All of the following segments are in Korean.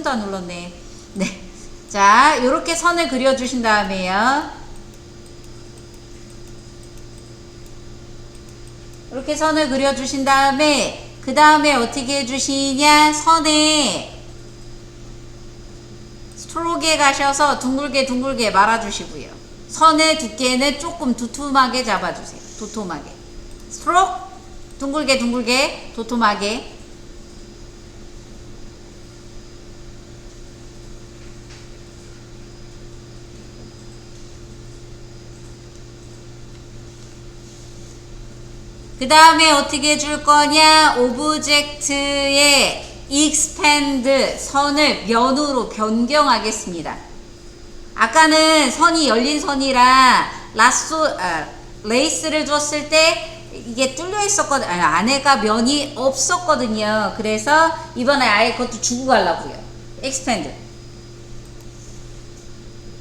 손도 안 눌렀네. 네. 자, 요렇게 선을 그려주신 다음에요. 이렇게 선을 그려주신 다음에 그 다음에 어떻게 해주시냐, 선에 스트로크에 가셔서 둥글게 말아주시고요. 선의 두께는 조금 두툼하게 잡아주세요. 도톰하게. 스트로크 둥글게 도톰하게. 그 다음에 어떻게 해줄 거냐, 오브젝트의 expand 선을 면으로 변경하겠습니다. 아까는 선이 열린 선이라 레이스를 줬을 때 이게 뚫려 있었거든요. 안에가 면이 없었거든요. 그래서 이번에 아예 그것도 주고 가려고요. expand.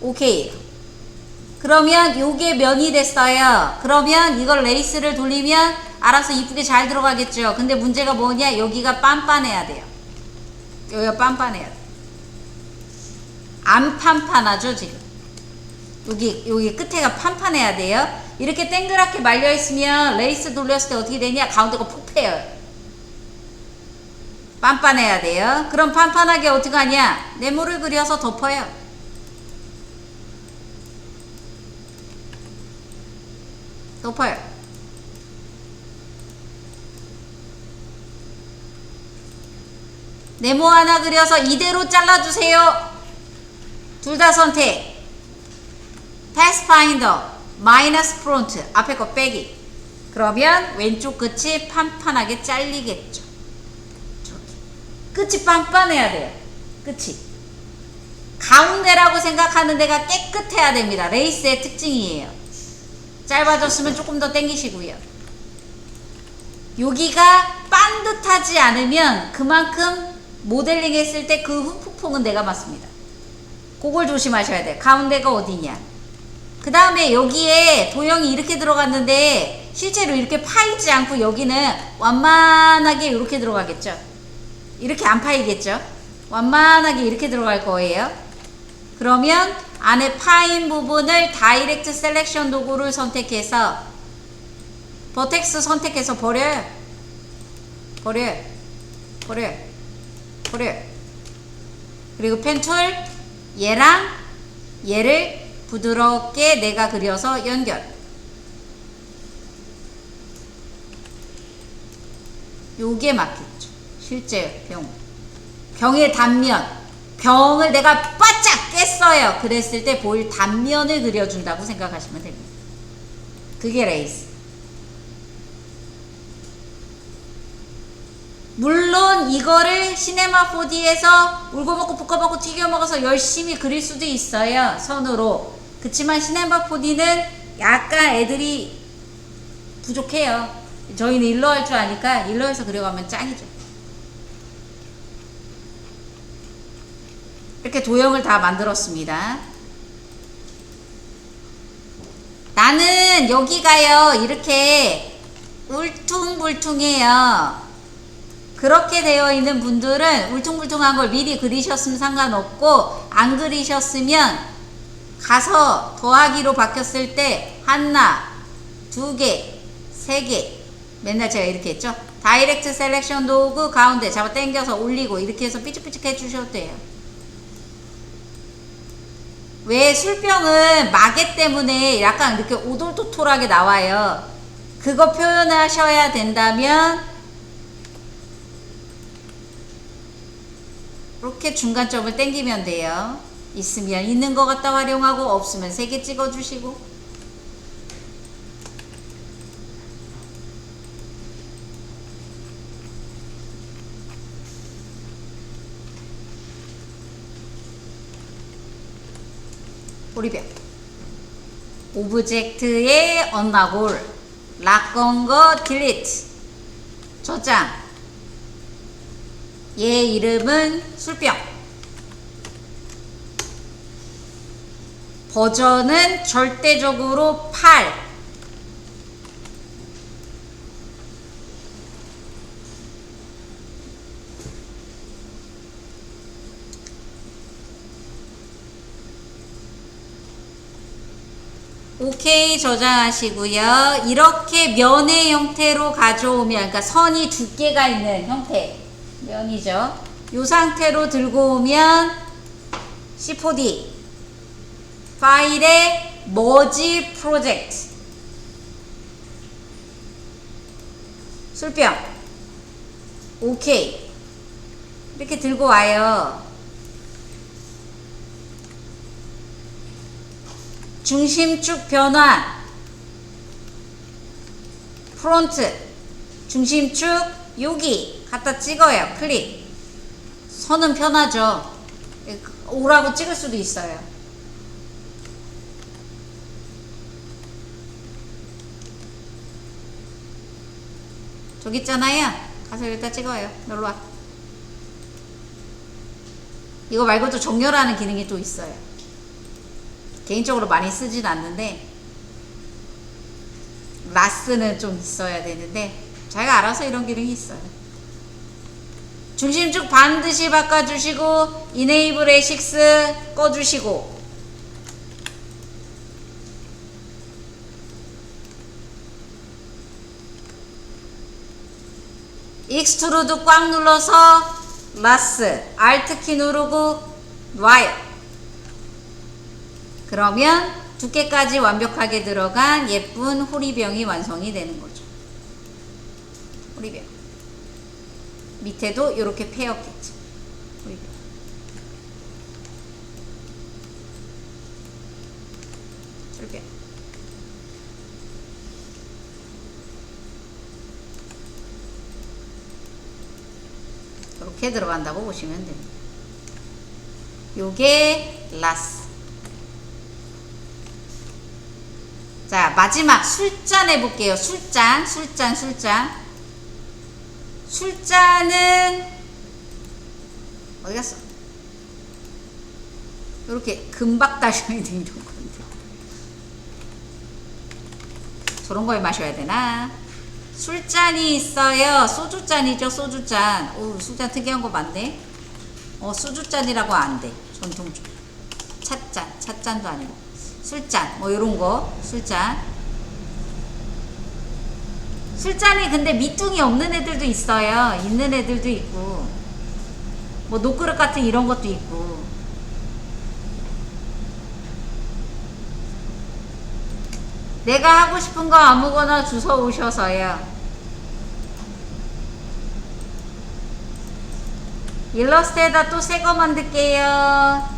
오케이. 그러면 요게 면이 됐어요. 그러면 이걸 레이스를 돌리면 알아서 이쁘게 잘 들어가겠죠. 근데 문제가 뭐냐, 여기가 빤빤해야 돼요. 여기가 빤빤해야 돼. 안 판판하죠 지금. 여기 끝에가 판판해야 돼요. 이렇게 땡그랗게 말려 있으면 레이스 돌렸을 때 어떻게 되냐, 가운데가 폭패요. 빤빤해야 돼요. 그럼 판판하게 어떻게 하냐, 네모를 그려서 덮어요. 덮어요. 네모 하나 그려서 이대로 잘라주세요. 둘 다 선택. 패스파인더 마이너스 프론트 앞에 거 빼기. 그러면 왼쪽 끝이 판판하게 잘리겠죠. 끝이 빤빤해야 돼요. 끝이 가운데라고 생각하는 데가 깨끗해야 됩니다. 레이스의 특징이에요. 짧아졌으면 조금 더 당기시고요. 여기가 반듯하지 않으면 그만큼 모델링 했을 때 그 후폭풍은 내가 맞습니다. 그걸 조심하셔야 돼요. 가운데가 어디냐. 그 다음에 여기에 도형이 이렇게 들어갔는데 실제로 이렇게 파이지 않고 여기는 완만하게 이렇게 들어가겠죠. 이렇게 안 파이겠죠. 완만하게 이렇게 들어갈 거예요. 그러면 안에 파인 부분을 다이렉트 셀렉션 도구를 선택해서 버텍스 선택해서 버려요. 그리고 펜툴 얘랑 얘를 부드럽게 내가 그려서 연결. 요게 맞겠죠. 실제 병의 단면, 병을 내가 바짝 깼어요. 그랬을 때 보일 단면을 그려준다고 생각하시면 됩니다. 그게 레이스. 물론 이거를 시네마 4D에서 울고먹고 볶아먹고 튀겨먹어서 열심히 그릴 수도 있어요. 선으로. 그치만 시네마 4D는 약간 애들이 부족해요. 저희는 일러 할 줄 아니까 일러에서 그려가면 짱이죠. 이렇게 도형을 다 만들었습니다. 나는 여기가요 이렇게 울퉁불퉁해요. 그렇게 되어 있는 분들은 울퉁불퉁한 걸 미리 그리셨으면 상관없고, 안 그리셨으면 가서 더하기로 바뀌었을 때 하나, 두 개, 세 개, 맨날 제가 이렇게 했죠. 다이렉트 셀렉션 도구 가운데 잡아 당겨서 올리고 이렇게 해서 삐죽삐죽 해주셔도 돼요. 왜 술병은 마개 때문에 약간 이렇게 오돌토돌하게 나와요. 그거 표현하셔야 된다면 이렇게 중간점을 당기면 돼요. 있으면 있는 것 갖다 활용하고, 없으면 3개 찍어주시고. 보리병. 오브젝트의 언나골, 락건거 딜리트. 저장. 얘 이름은 술병. 버전은 절대적으로 8. 오케이 저장하시고요. 이렇게 면의 형태로 가져오면, 그러니까 선이 두께가 있는 형태, 면이죠. 이 상태로 들고 오면 C4D 파일에 머지 프로젝트 술병 오케이 이렇게 들고 와요. 중심축 변화 프론트 중심축 여기 갖다 찍어요. 클릭. 선은 편하죠. 오라고 찍을 수도 있어요. 저기 있잖아요. 가서 여기다 찍어요. 놀러와. 이거 말고도 정렬하는 기능이 또 있어요. 개인적으로 많이 쓰진 않는데 라스는 좀 있어야 되는데 자기가 알아서 이런 기능이 있어요. 중심축 반드시 바꿔주시고 이네이블 A6 꺼주시고 익스트루드 꽉 눌러서 라스 Alt키 누르고 놔요. 그러면 두께까지 완벽하게 들어간 예쁜 호리병이 완성이 되는 거죠. 호리병. 밑에도 이렇게 패였겠죠. 호리병. 출병. 이렇게 들어간다고 보시면 됩니다. 요게 라스. 자, 마지막 술잔 해볼게요. 술잔. 술잔은 어디 갔어? 이렇게 금박 다셔야 돼. 이런 건데 저런 걸 마셔야 되나? 술잔이 있어요. 소주잔이죠. 소주잔. 오, 술잔 특이한 거 많네. 소주잔이라고 안 돼. 전통적 찻잔도 아니고 술잔 뭐 요런 거. 술잔이 근데 밑둥이 없는 애들도 있어요. 있는 애들도 있고 뭐 녹그릇 같은 이런 것도 있고. 내가 하고 싶은 거 아무거나 주워 오셔서요. 일러스트에다 또 새 거 만들게요.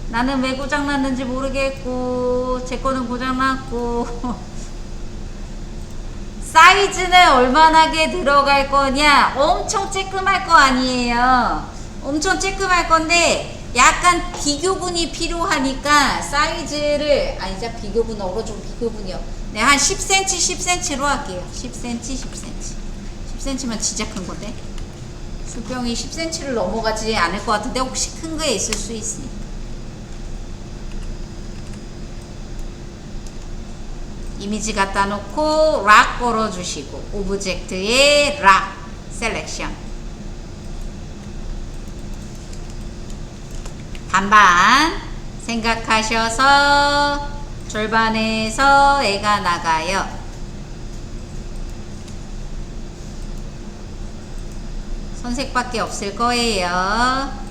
나는 왜 고장났는지 모르겠고 제 거는 고장났고 사이즈는 얼마나게 들어갈 거냐. 엄청 쬐끔할 거 아니에요. 엄청 쬐끔할 건데 약간 비교분이 필요하니까 사이즈를 아니자 비교분으로 좀 비교분이요. 네, 한 10cm 10cm로 할게요. 10cm 10cm 10cm면 진짜 큰 건데 술병이 10cm를 넘어가지 않을 것 같은데 혹시 큰 거에 있을 수 있으니까 이미지 갖다 놓고 락 걸어주시고 오브젝트에 락 셀렉션 반반 생각하셔서 절반에서 애가 나가요. 선색밖에 없을 거예요.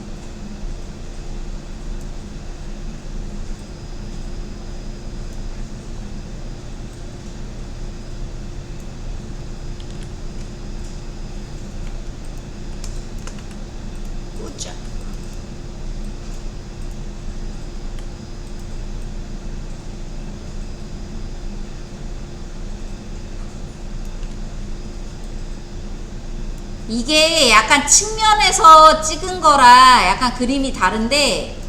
이게 약간 측면에서 찍은 거라 약간 그림이 다른데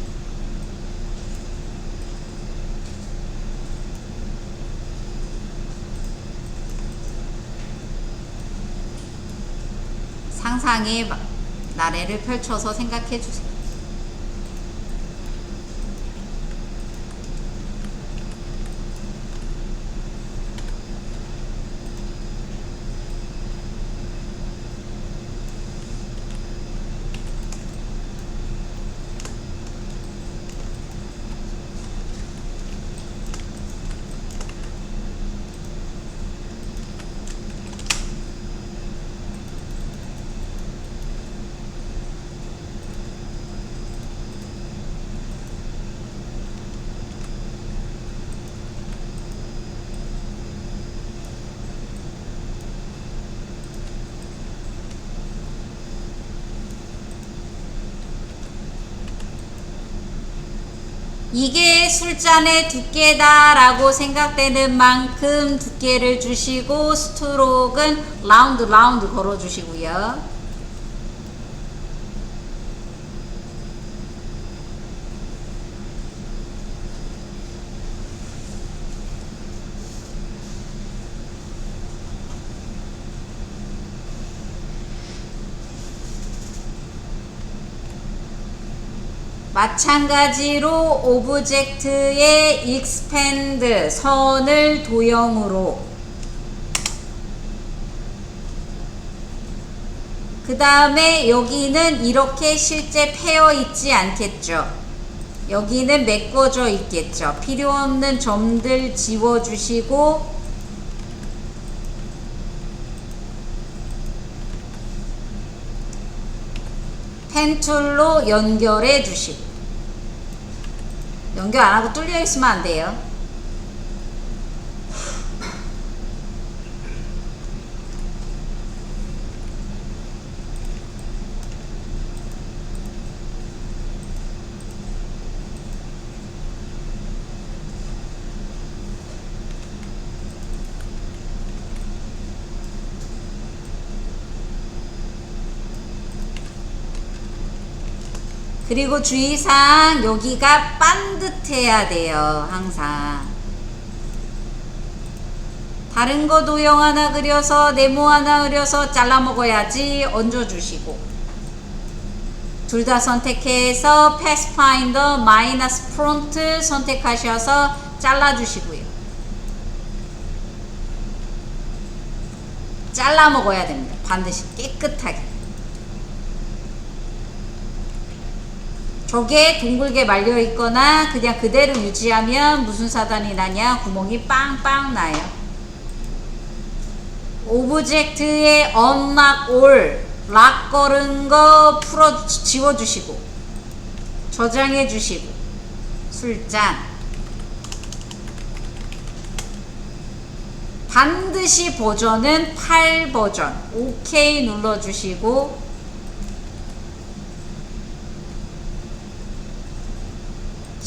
상상의 나래를 펼쳐서 생각해 주세요. 이게 술잔의 두께다 라고 생각되는 만큼 두께를 주시고 스트로크는 라운드 걸어 주시고요. 마찬가지로 오브젝트의 expand 선을 도형으로, 그 다음에 여기는 이렇게 실제 패여 있지 않겠죠. 여기는 메꿔져 있겠죠. 필요 없는 점들 지워주시고 펜툴로 연결해 주시고, 연결 안 하고 뚫려 있으면 안 돼요. 그리고 주의사항, 여기가 반듯해야 돼요. 항상 다른 거 도형 하나 그려서 네모 하나 그려서 잘라 먹어야지. 얹어주시고, 둘 다 선택해서 패스파인더 마이너스 프론트 선택하셔서 잘라주시고요. 잘라 먹어야 됩니다. 반드시 깨끗하게. 저게 둥글게 말려 있거나 그냥 그대로 유지하면 무슨 사단이 나냐? 구멍이 빵빵 나요. 오브젝트의 unlock all, 락 걸은 거 풀어 지워주시고, 저장해 주시고, 술잔 반드시 버전은 8 버전 OK 눌러주시고,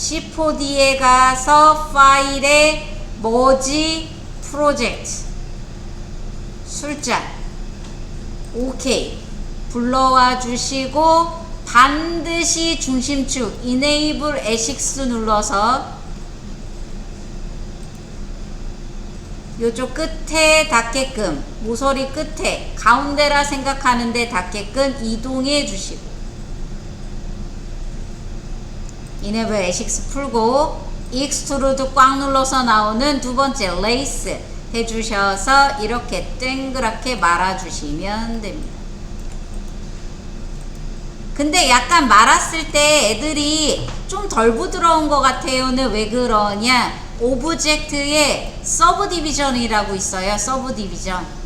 C4D에 가서 파일에 머지 프로젝트 술잔 OK 불러와 주시고, 반드시 중심축 Enable Essex 눌러서 요쪽 끝에 닿게끔, 모서리 끝에 가운데라 생각하는데 닿게끔 이동해 주시고, Enable Essex 풀고 익스트루드 꽉 눌러서 나오는 두 번째 레이스 해주셔서 이렇게 땡그랗게 말아주시면 됩니다. 근데 약간 말았을 때 애들이 좀 덜 부드러운 것 같아요는 왜 그러냐? 오브젝트에 서브 디비전이라고 있어요. 서브 디비전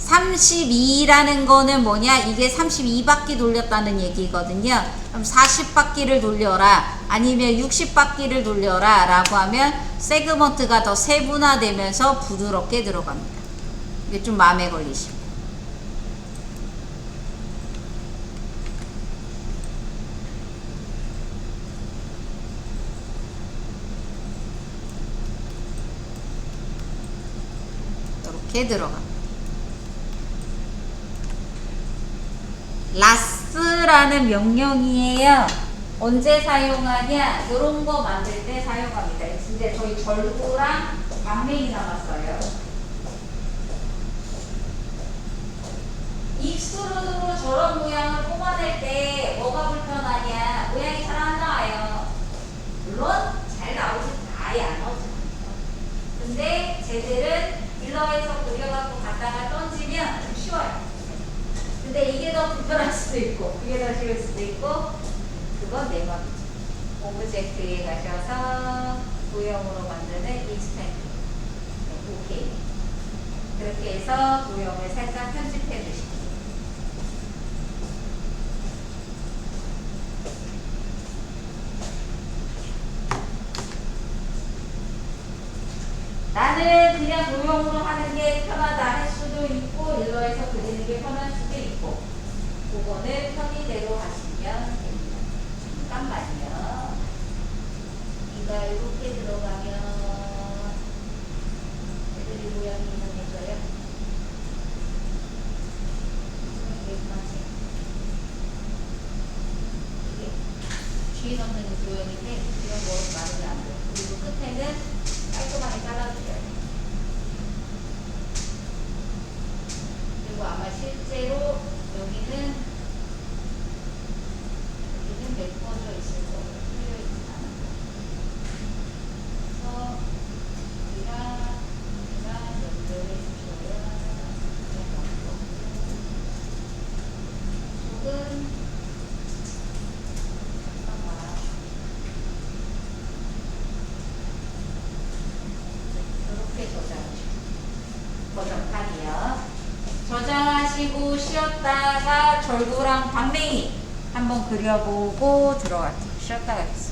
32라는 거는 뭐냐? 이게 32바퀴 돌렸다는 얘기거든요. 그럼 40바퀴를 돌려라, 아니면 60바퀴를 돌려라 라고 하면 세그먼트가 더 세분화되면서 부드럽게 들어갑니다. 이게 좀 마음에 걸리시고, 이렇게 들어갑니다. 라스라는 명령이에요. 언제 사용하냐? 이런 거 만들 때 사용합니다. 근데 저희 절구랑 방맹이 남았어요. 익스트루드로 저런 모양을 뽑아낼 때 뭐가 불편하냐? 모양이 잘 안 나와요. 물론 잘 나오지, 아예 안 나오지. 근데 쟤들은 딜러에서 그려갖고 갖다가 던지면 좀 쉬워요. 근데 이게 더 불편할 수도 있고 그게 더 쉬울 수도 있고, 그건 내 맘이죠. 오브젝트에 가셔서 도형으로 만드는 익스펜드 OK, 그렇게 해서 도형을 살짝 편집해 주시고, 나는 그냥 도형으로 하는 게 편하다 할 수도 있고, 일러에서 그리는 게 편할 수도 있고, 그거는 편의대로 하시면 됩니다. 잠깐만요. 뒤에 넣는 모형인데 이런 거 많으면 안 돼요. 그리고 끝에는 깔끔하게 잘라주셔야 돼요. 그리고 아마 실제로 여기는 메꿔져 있을 거예요. 풀려 있진 않은 거. 그래서 여기랑 연결해 주셔야 그냥 넣고 속은 잠깐만 이렇게 저장하시고 버전 8이요. 저장하시고 쉬었다가 절구랑 방맹이 한번 그려보고 들어갈게요. 쉬었다가 있어.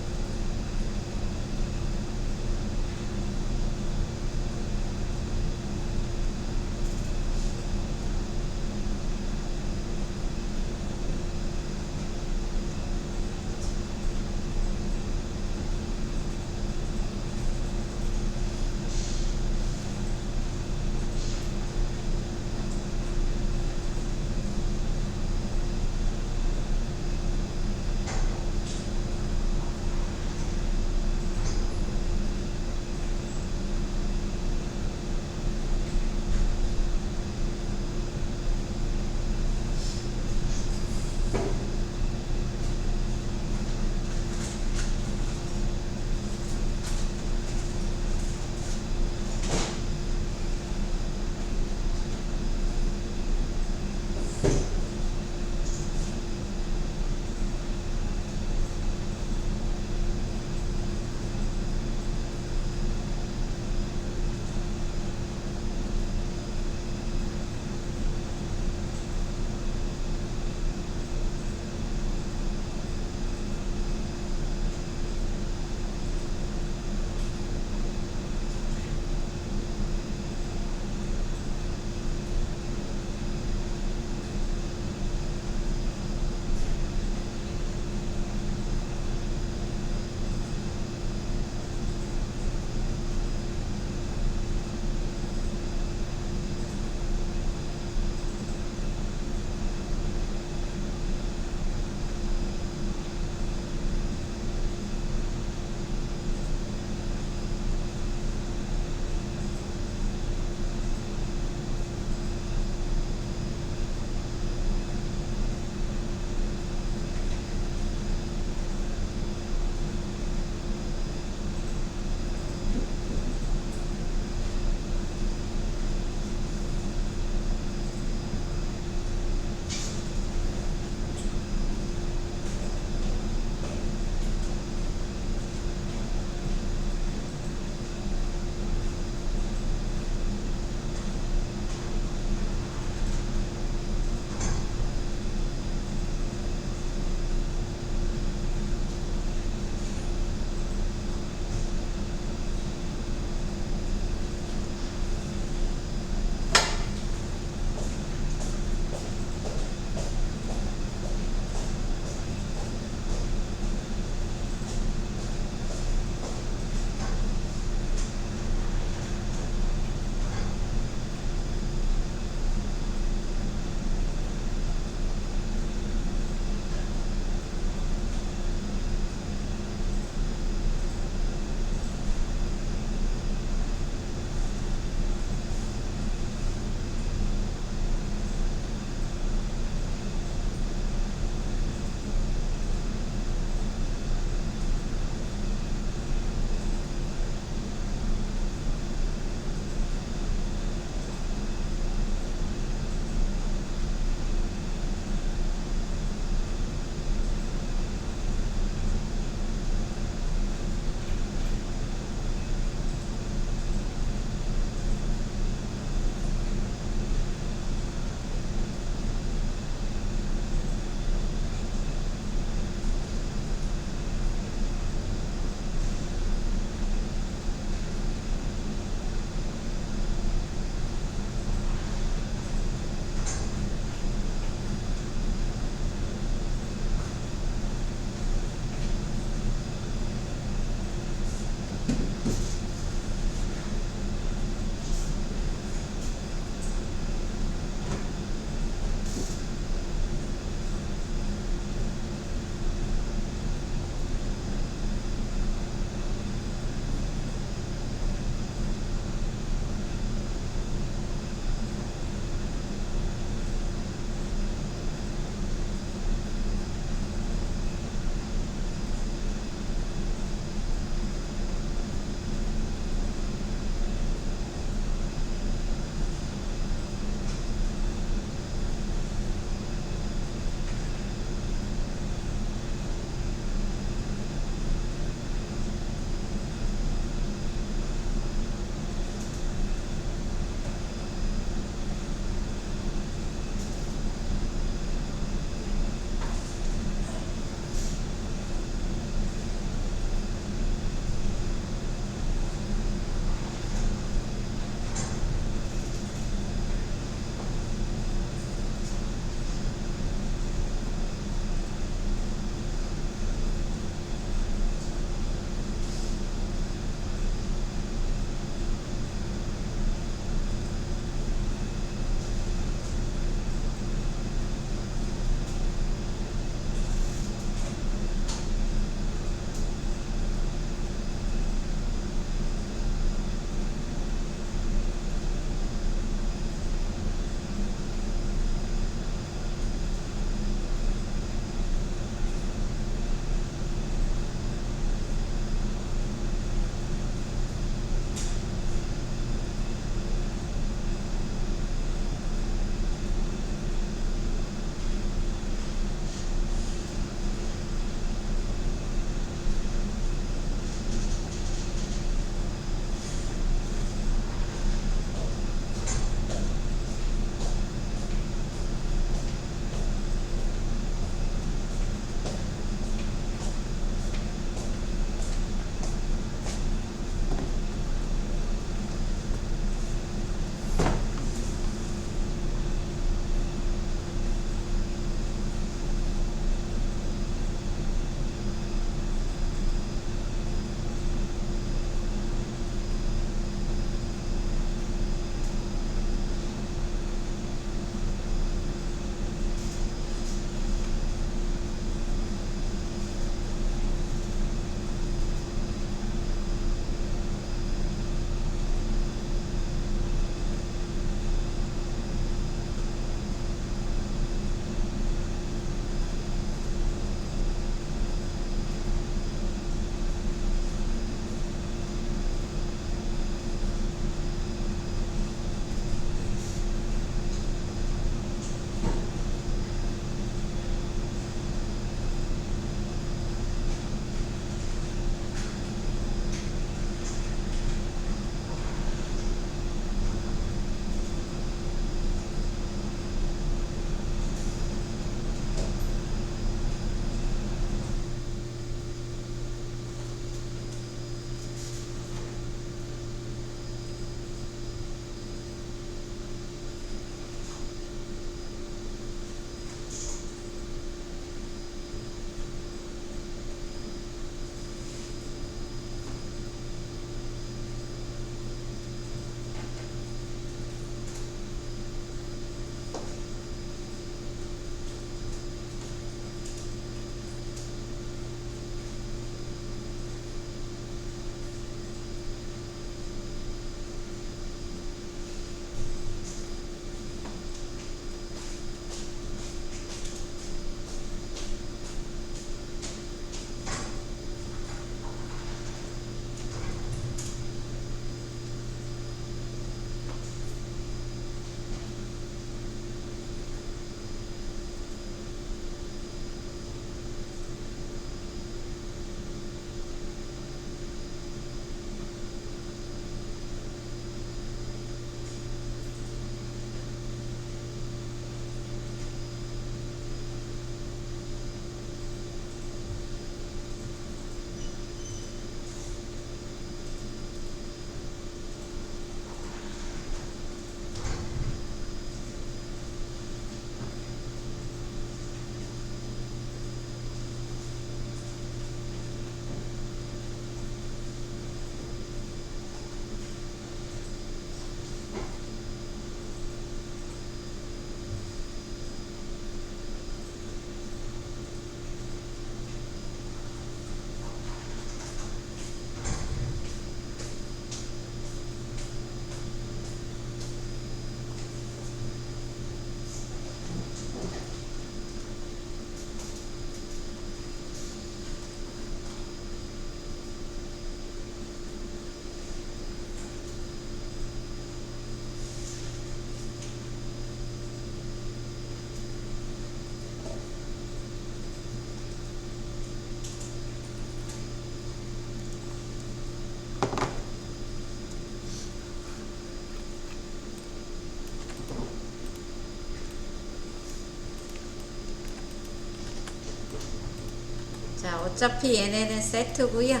자, 어차피 얘네는 세트고요.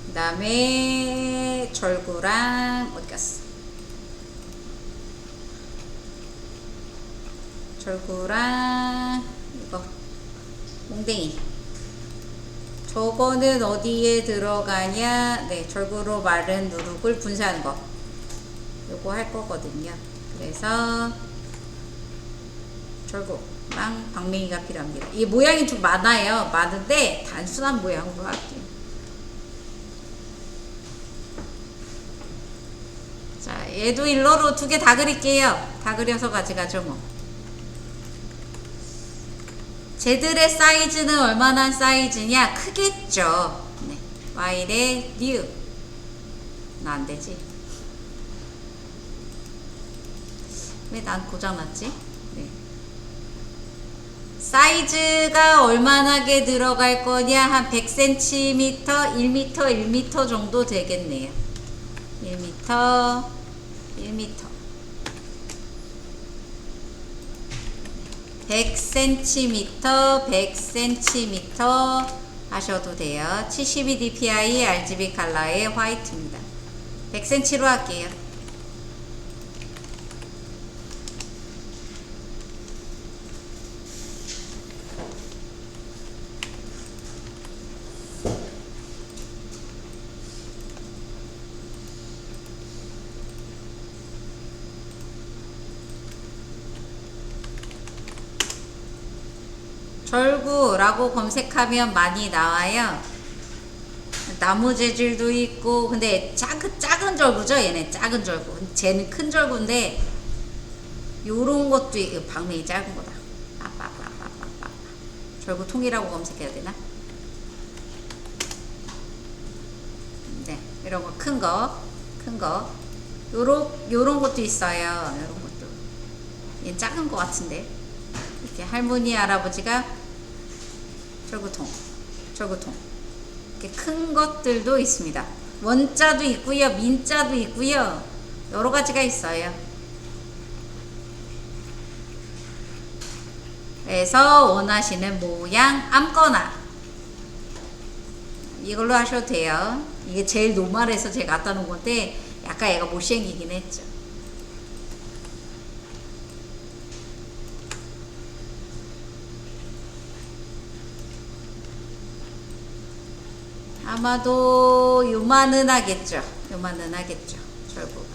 그 다음에 절구랑 어디 갔어? 절구랑 이거 몽댕이. 저거는 어디에 들어가냐? 네, 절구로 마른 누룩을 분사하는 거. 요거 할 거거든요. 그래서 절구랑 방맹이가 필요합니다. 이 모양이 좀 많아요. 많은데 단순한 모양으로 할게요. 자, 얘도 일러로 2개 다 그릴게요. 다 그려서 가져가죠 뭐. 쟤들의 사이즈는 얼마나 사이즈냐? 크겠죠. 네. Y의 new. 나 안되지. 왜 난 고장났지? 네. 사이즈가 얼마나게 들어갈 거냐? 한 100cm, 1m, 1m 정도 되겠네요. 1m, 1m. 100cm, 100cm 하셔도 돼요. 72 dpi RGB 컬러의 화이트입니다. 100cm로 할게요. 절구라고 검색하면 많이 나와요. 나무 재질도 있고, 근데 작은 절구죠. 얘네 작은 절구. 쟤는 큰 절구인데 요런 것도 있고. 방맹이 작은 거다. 빠빠빠빠빠빠. 절구통이라고 검색해야 되나? 네, 이런 거 큰 거. 요런 것도 있어요. 요런 것도. 얘는 작은 거 같은데. 이렇게 할머니 할아버지가 절구통 이렇게 큰 것들도 있습니다. 원자도 있고요, 민자도 있고요, 여러 가지가 있어요. 그래서 원하시는 모양 아무거나 이걸로 하셔도 돼요. 이게 제일 노멀해서 제가 갖다 놓은 건데 약간 얘가 못생기긴 했죠. 아마도 요만은 하겠죠. 절구가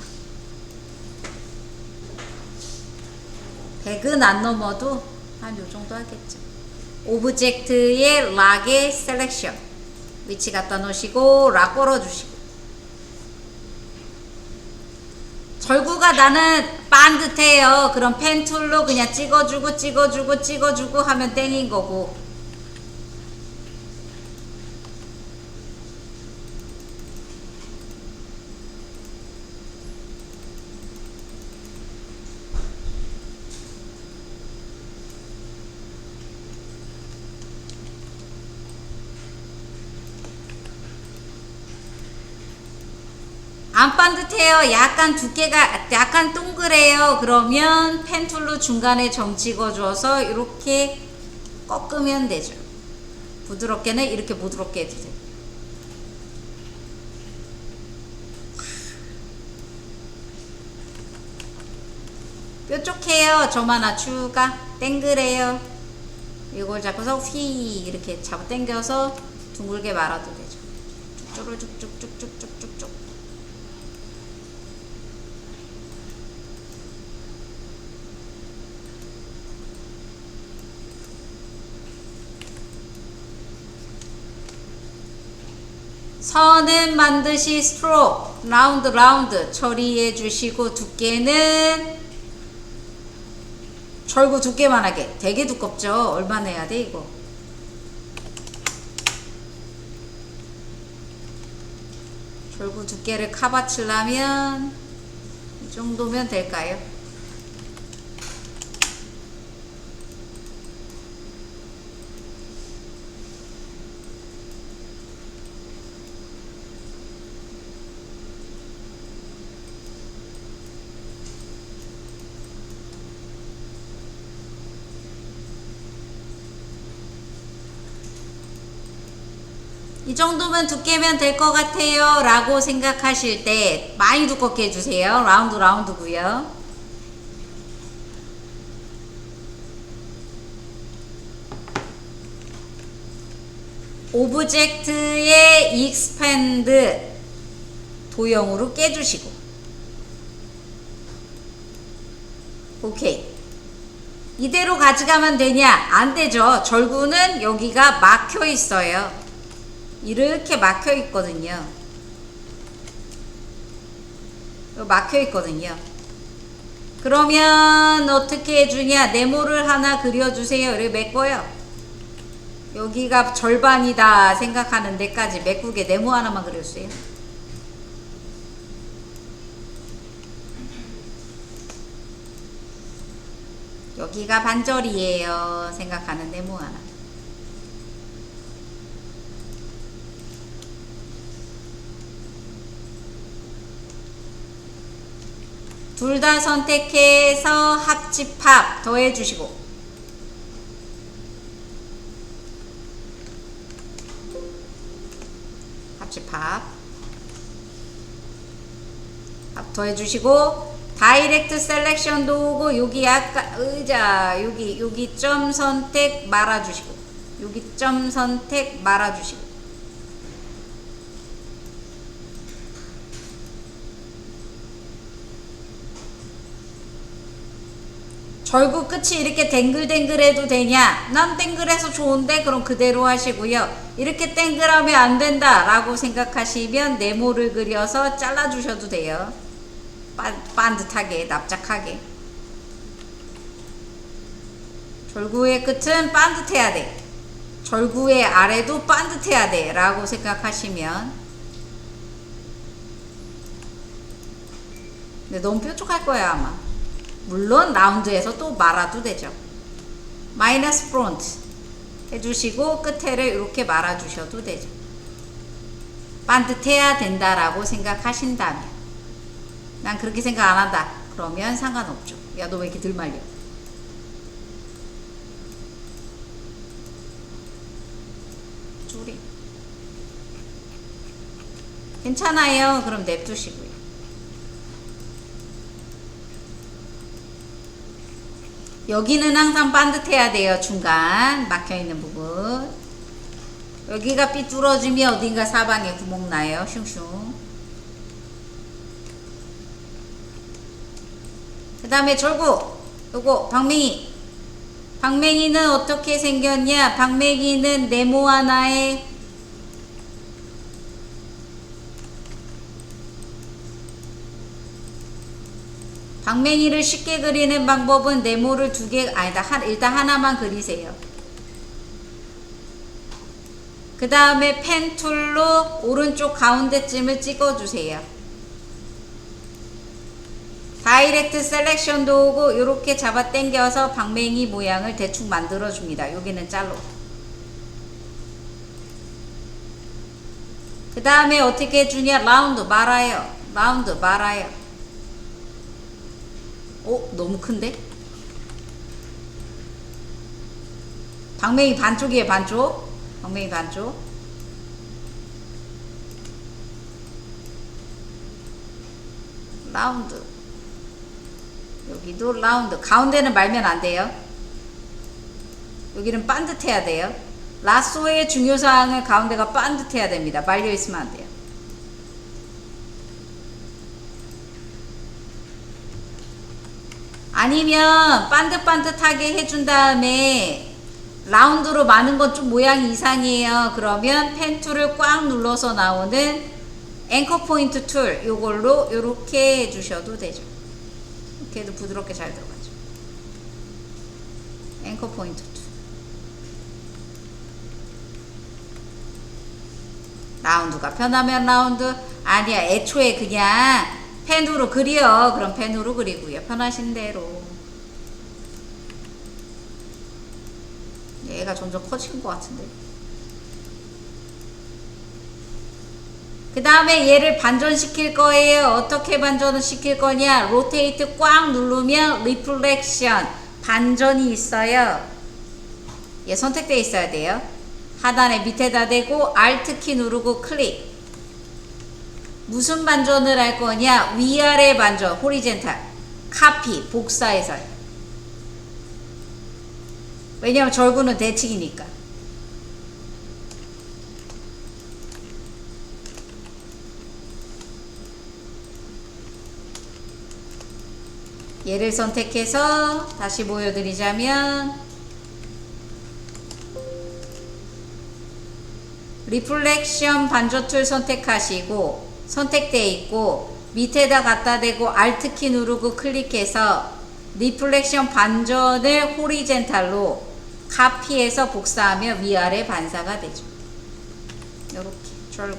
100은 안 넘어도 한 요정도 하겠죠. 오브젝트의 락의 셀렉션 위치 갖다 놓으시고 락 걸어주시고. 절구가 나는 반듯해요. 그럼 펜툴로 그냥 찍어주고 하면 땡인 거고. 안 반듯해요. 약간 두께가 약간 동그래요. 그러면 펜툴로 중간에 점 찍어줘서 이렇게 꺾으면 되죠. 부드럽게는 이렇게 부드럽게 해주세요. 뾰족해요. 점 하나 추가. 땡그래요. 이걸 잡고서 휘 이렇게 잡아 당겨서 둥글게 말아도 되죠. 쭉쭉쭉쭉쭉쭉쭉쭉. 선은 반드시 스트로크 라운드 처리해 주시고, 두께는 절구 두께만 하게. 되게 두껍죠. 얼마나 해야 돼 이거. 절구 두께를 카바치려면 이 정도면 될까요? 이 정도면 두께면 될 것 같아요 라고 생각하실 때 많이 두껍게 해주세요. 라운드고요. 오브젝트의 익스팬드 도형으로 깨주시고 오케이. 이대로 가져가면 되냐? 안 되죠. 절구는 여기가 막혀 있어요. 이렇게 막혀 있거든요. 막혀 있거든요. 그러면 어떻게 해주냐? 네모를 하나 그려주세요. 이렇게 메꿔요. 여기가 절반이다 생각하는 데까지 메꾸게 네모 하나만 그려주세요. 여기가 반절이에요 생각하는 네모 하나. 둘 다 선택해서 합집합 더해주시고 합집합 합 더해주시고 다이렉트 셀렉션도 오고 여기 약간 의자 여기 점 선택 말아주시고 여기 점 선택 말아주시고 절구 끝이 이렇게 댕글댕글해도 되냐? 난 댕글해서 좋은데 그럼 그대로 하시고요. 이렇게 댕글하면 안 된다 라고 생각하시면 네모를 그려서 잘라주셔도 돼요. 반듯하게 납작하게. 절구의 끝은 반듯해야 돼. 절구의 아래도 반듯해야 돼 라고 생각하시면 근데 너무 뾰족할 거야 아마. 물론 라운드에서 또 말아도 되죠. 마이너스 프론트 해주시고 끝에를 이렇게 말아주셔도 되죠. 반듯해야 된다라고 생각하신다면 난 그렇게 생각 안 한다 그러면 상관없죠. 야 너 왜 이렇게 들 말려. 줄이 괜찮아요. 그럼 냅두시고요. 여기는 항상 반듯해야 돼요. 중간 막혀있는 부분 여기가 삐뚤어지면 어딘가 사방에 구멍 나요. 슝슝. 그 다음에 절구 요거 방맹이는 어떻게 생겼냐. 방맹이는 네모 하나에 방맹이를 쉽게 그리는 방법은 네모를 두 개 아니다 일단 하나만 그리세요. 그 다음에 펜 툴로 오른쪽 가운데쯤을 찍어주세요. 다이렉트 셀렉션도 오고 이렇게 잡아 당겨서 방맹이 모양을 대충 만들어 줍니다. 여기는 잘로. 그 다음에 어떻게 해주냐. 라운드 말아요. 라운드 말아요. 너무 큰데? 방맹이 반쪽이에요. 반쪽. 방맹이 반쪽. 라운드. 여기도 라운드. 가운데는 말면 안 돼요. 여기는 반듯해야 돼요. 라쏘의 중요사항은 가운데가 반듯해야 됩니다. 말려 있으면 안 돼요. 아니면 반듯반듯하게 해준 다음에 라운드로 마는 건 좀 모양이 이상해요. 그러면 펜 툴을 꽉 눌러서 나오는 앵커 포인트 툴 요걸로 요렇게 해주셔도 되죠. 이렇게 해도 부드럽게 잘 들어가죠. 앵커 포인트 툴. 라운드가 편하면 라운드 아니야 애초에 그냥 펜으로 그려. 그럼 펜으로 그리고요. 편하신 대로. 얘가 점점 커진 것 같은데. 그 다음에 얘를 반전시킬 거예요. 어떻게 반전을 시킬 거냐. 로테이트 꽉 누르면 리플렉션 반전이 있어요. 얘 선택되어 있어야 돼요. 하단에 밑에다 대고 Alt 키 누르고 클릭. 무슨 반전을 할 거냐? 위아래 반전, 호리젠탈. 카피, 복사해서요. 왜냐면 절구는 대칭이니까. 얘를 선택해서 다시 보여드리자면 리플렉션 반전 툴 선택하시고 선택되어 있고 밑에다 갖다 대고 Alt 키 누르고 클릭해서 리플렉션 반전을 호리젠탈로 카피해서 복사하면 위아래 반사가 되죠. 이렇게 절구.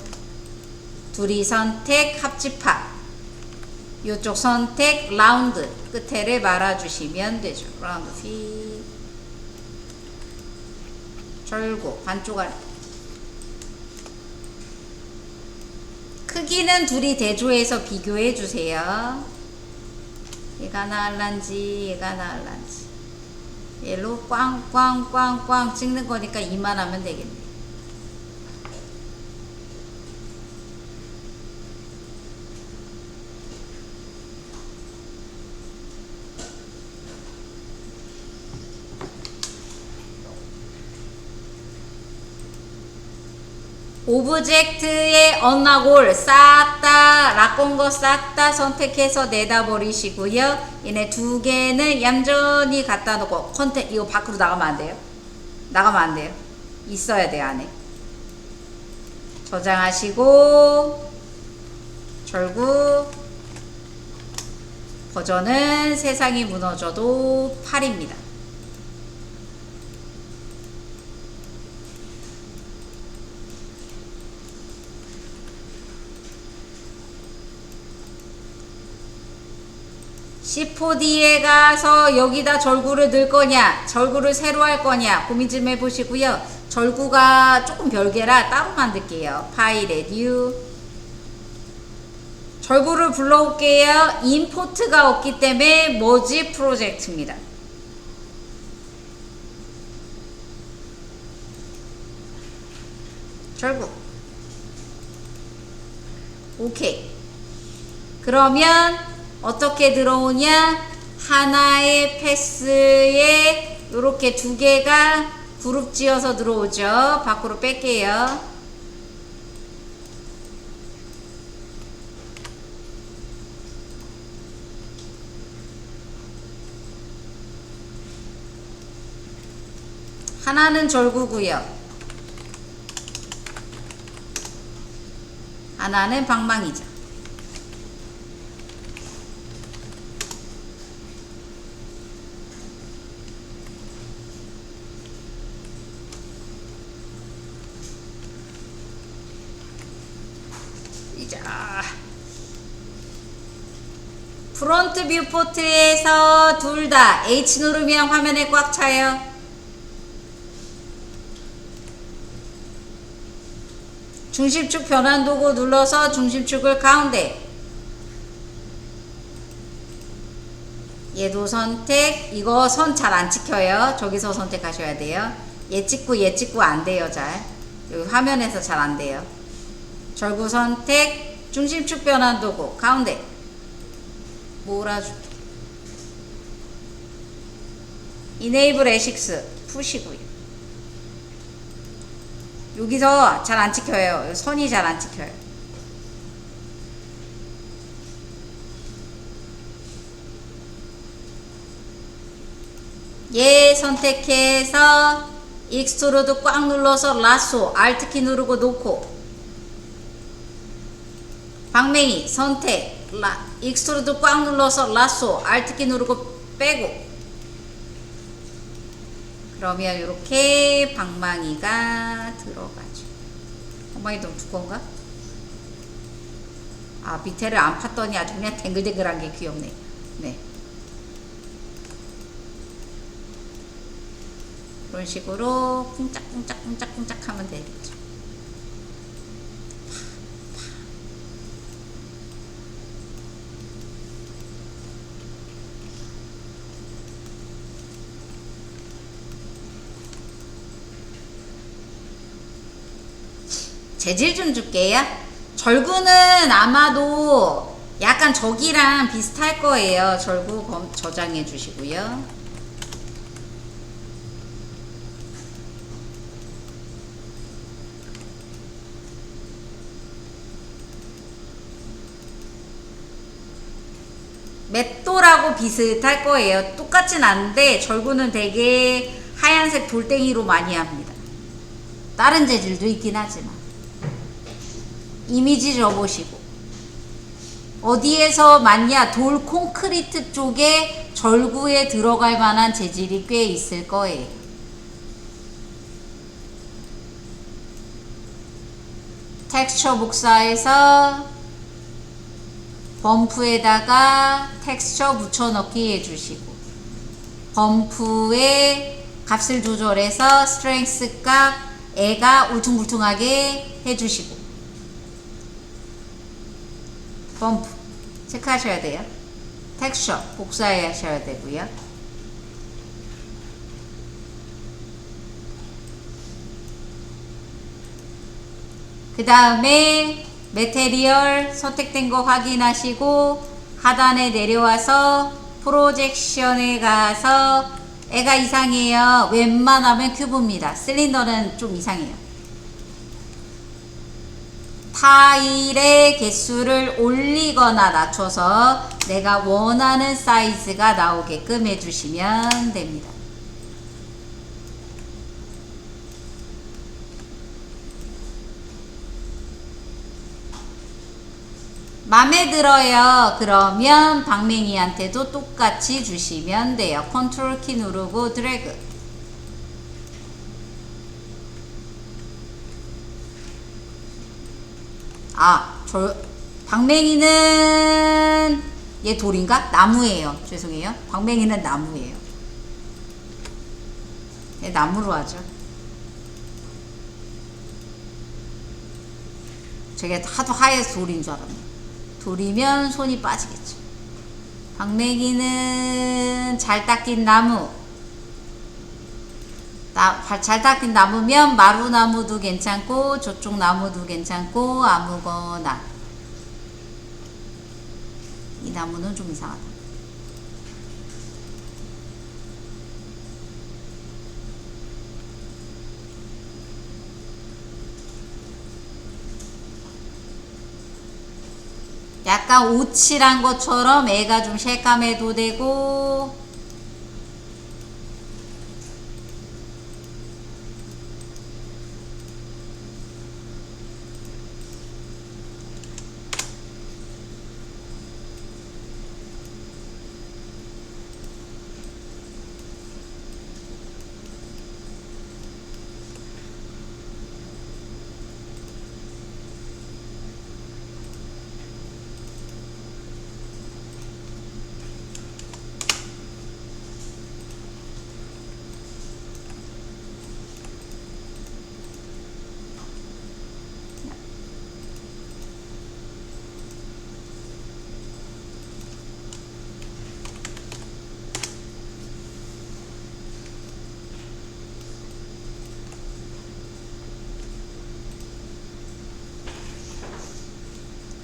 둘이 선택 합집합. 이쪽 선택 라운드. 끝에를 말아주시면 되죠. 라운드 휙. 절구 반쪽 아래. 크기는 둘이 대조해서 비교해 주세요. 얘가 나을란지 얘가 나을란지. 얘로 꽝꽝꽝꽝 찍는 거니까 이만하면 되겠네. 오브젝트의 언락올 싹다 락건 거 싹 다 선택해서 내다 버리시고요. 얘네 두 개는 얌전히 갖다 놓고 컨텐츠 이거 밖으로 나가면 안 돼요. 나가면 안 돼요. 있어야 돼요 안에. 저장하시고 절구. 버전은 세상이 무너져도 8입니다. C4D에 가서 여기다 절구를 넣을 거냐 절구를 새로 할 거냐 고민 좀 해보시고요. 절구가 조금 별개라 따로 만들게요. 파일에 뉴. 절구를 불러올게요. 임포트가 없기 때문에 머지 프로젝트입니다. 절구. 오케이. 그러면 어떻게 들어오냐? 하나의 패스에 이렇게 두 개가 그룹 지어서 들어오죠. 밖으로 뺄게요. 하나는 절구고요. 하나는 방망이죠. 프론트 뷰포트에서 둘 다 H 누르면 화면에 꽉 차요. 중심축 변환 도구 눌러서 중심축을 가운데. 얘도 선택. 이거 선 잘 안 찍혀요. 저기서 선택하셔야 돼요. 얘 찍고 안 돼요. 잘 여기 화면에서 잘 안 돼요. 절구 선택. 중심축 변환 도구 가운데 몰아줄게. 이네이블 에식스 푸시고요. 여기서 잘 안 찍혀요. 선이 잘 안 찍혀요. 얘 선택해서 익스트루드 꽉 눌러서 라쏘 Alt키 누르고 놓고 방맹이 선택 익스트루드 꽉 눌러서 라쏘 Alt키 누르고 빼고. 그러면 이렇게 방망이가 들어가죠. 방망이 너무 두꺼운가? 아 밑에를 안 팠더니 아주 그냥 댕글댕글한 게 귀엽네. 네. 그런 식으로 쿵짝쿵짝쿵짝쿵짝 하면 되겠죠. 재질 좀 줄게요. 절구는 아마도 약간 저기랑 비슷할 거예요. 절구 저장해 주시고요. 맷돌하고 비슷할 거예요. 똑같진 않은데 절구는 되게 하얀색 돌덩이로 많이 합니다. 다른 재질도 있긴 하지만 이미지 줘보시고 어디에서 맞냐? 돌 콘크리트 쪽에 절구에 들어갈 만한 재질이 꽤 있을 거예요. 텍스처 복사해서 범프에다가 텍스처 붙여넣기 해주시고 범프의 값을 조절해서 스트렝스 값 애가 울퉁불퉁하게 해주시고 범프 체크하셔야 돼요. 텍스처 복사하셔야 되고요. 그 다음에 매테리얼 선택된 거 확인하시고 하단에 내려와서 프로젝션에 가서 애가 이상해요. 웬만하면 큐브입니다. 실린더는 좀 이상해요. 타일의 개수를 올리거나 낮춰서 내가 원하는 사이즈가 나오게끔 해주시면 됩니다. 맘에 들어요. 그러면 방맹이한테도 똑같이 주시면 돼요. 컨트롤 키 누르고 드래그. 방맹이는 얘 돌인가? 나무예요. 죄송해요. 방맹이는 나무예요. 얘 나무로 하죠. 저게 하도 하얘서 돌인 줄 알았네. 돌이면 손이 빠지겠죠. 방맹이는 잘 닦인 나무. 잘 닦인 나무면 마루나무도 괜찮고 저쪽 나무도 괜찮고 아무거나. 이 나무는 좀 이상하다. 약간 오칠한 것처럼 애가 좀 쉐감해도 되고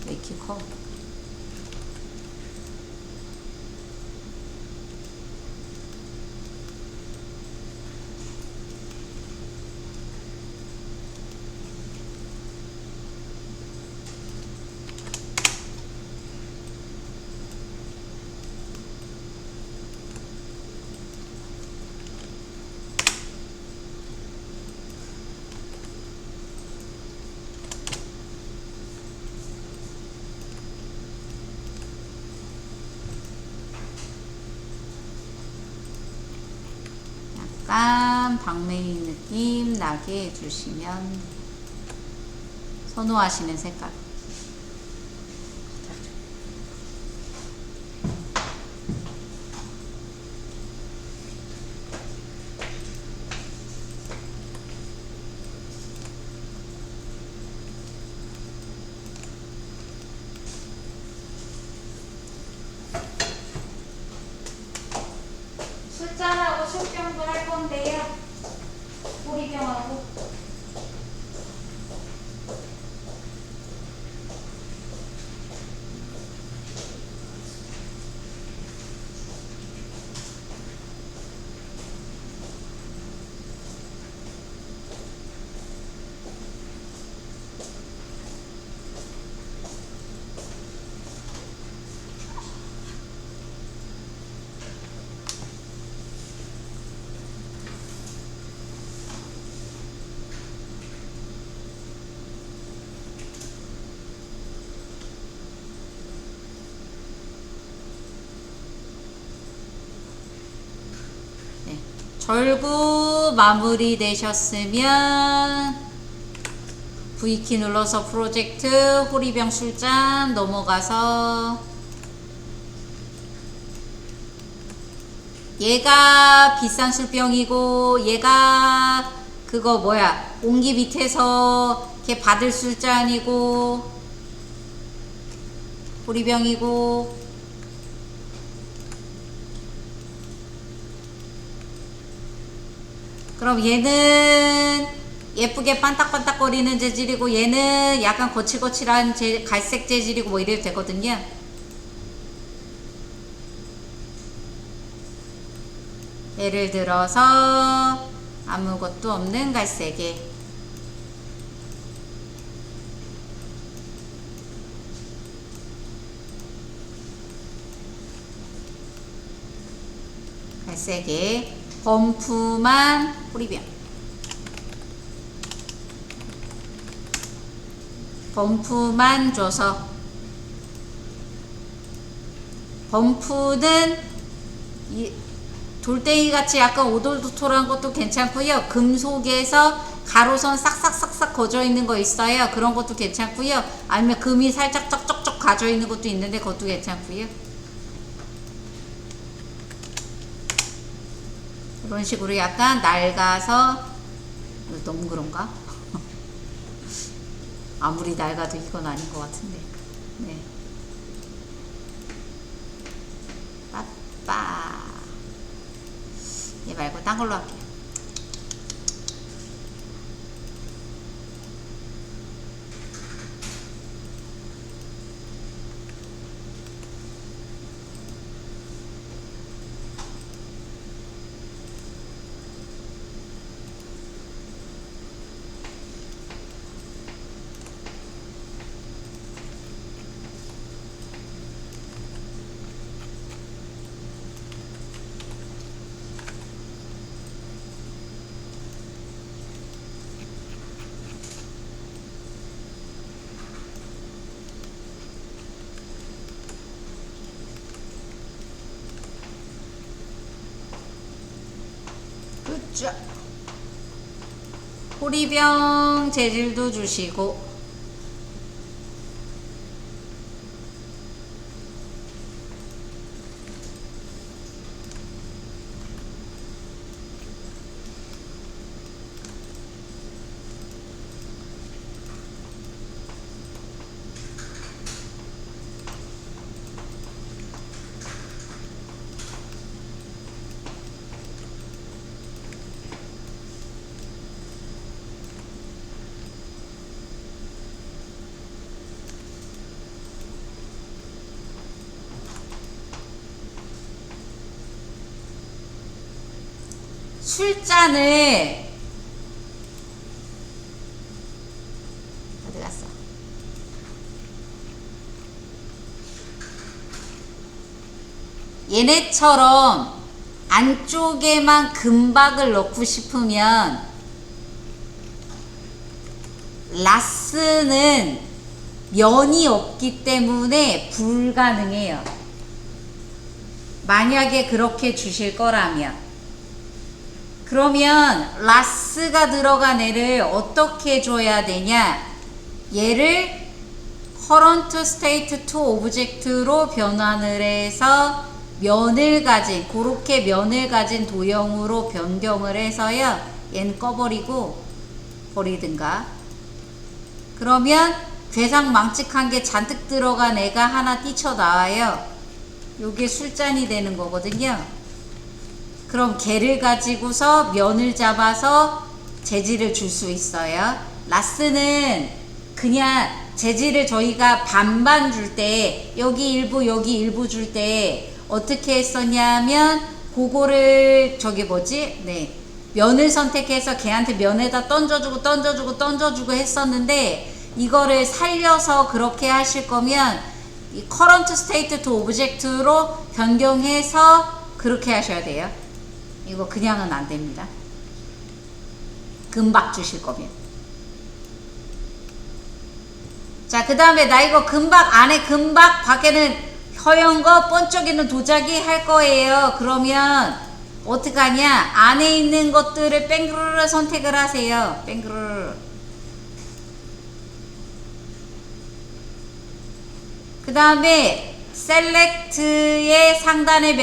왜 이렇게 커? 약간 방맹이 느낌 나게 해주시면 선호하시는 색깔. 술잔하고 술병도 할 건데요. 보리병하고 절구 마무리 되셨으면 V키 눌러서 프로젝트 호리병 술잔 넘어가서 얘가 비싼 술병이고 얘가 그거 뭐야 옹기 밑에서 이렇게 받을 술잔이고 호리병이고 그럼 얘는 예쁘게 반딱반딱거리는 재질이고 얘는 약간 거칠거칠한 갈색 재질이고 뭐 이래도 되거든요. 예를 들어서 아무것도 없는 갈색에 범프만 호리병 범프만 줘서 범프는 이 돌덩이 같이 약간 오돌도돌한 것도 괜찮고요. 금속에서 가로선 싹싹싹싹 거져 있는 거 있어요. 그런 것도 괜찮고요. 아니면 금이 살짝 쩍쩍쩍 가져 있는 것도 있는데 그것도 괜찮고요. 이런 식으로 약간 낡아서 너무 그런가? 아무리 낡아도 이건 아닌 것 같은데. 네. 빠빠. 얘 말고 딴 걸로 할게요. 굿자. 호리병 재질도 주시고 술잔을 어디 갔어? 얘네처럼 안쪽에만 금박을 넣고 싶으면 라스는 면이 없기 때문에 불가능해요. 만약에 그렇게 주실 거라면 그러면 라스가 들어간 애를 어떻게 줘야 되냐? 얘를 current state to object로 변환을 해서 면을 가진 그렇게 면을 가진 도형으로 변경을 해서요. 얘는 꺼버리고 버리든가. 그러면 괴상 망측한 게 잔뜩 들어간 애가 하나 뛰쳐나와요. 요게 술잔이 되는 거거든요. 그럼 걔를 가지고서 면을 잡아서 재질을 줄 수 있어요. 라스는 그냥 재질을 저희가 반반 줄 때 여기 일부 여기 일부 줄 때 어떻게 했었냐면 그거를 저기 뭐지? 네. 면을 선택해서 걔한테 면에다 던져주고 했었는데 이거를 살려서 그렇게 하실 거면 이 current state to object로 변경해서 그렇게 하셔야 돼요. 이거 그냥은 안 됩니다. 금박 주실 거면. 자, 그 다음에 나 이거 금박 안에 금박 밖에는 허연 거 번쩍이는 도자기 할 거예요. 그러면 어떡하냐? 안에 있는 것들을 뺑그르르 선택을 하세요. 뺑그르르. 그 다음에 셀렉트의 상단의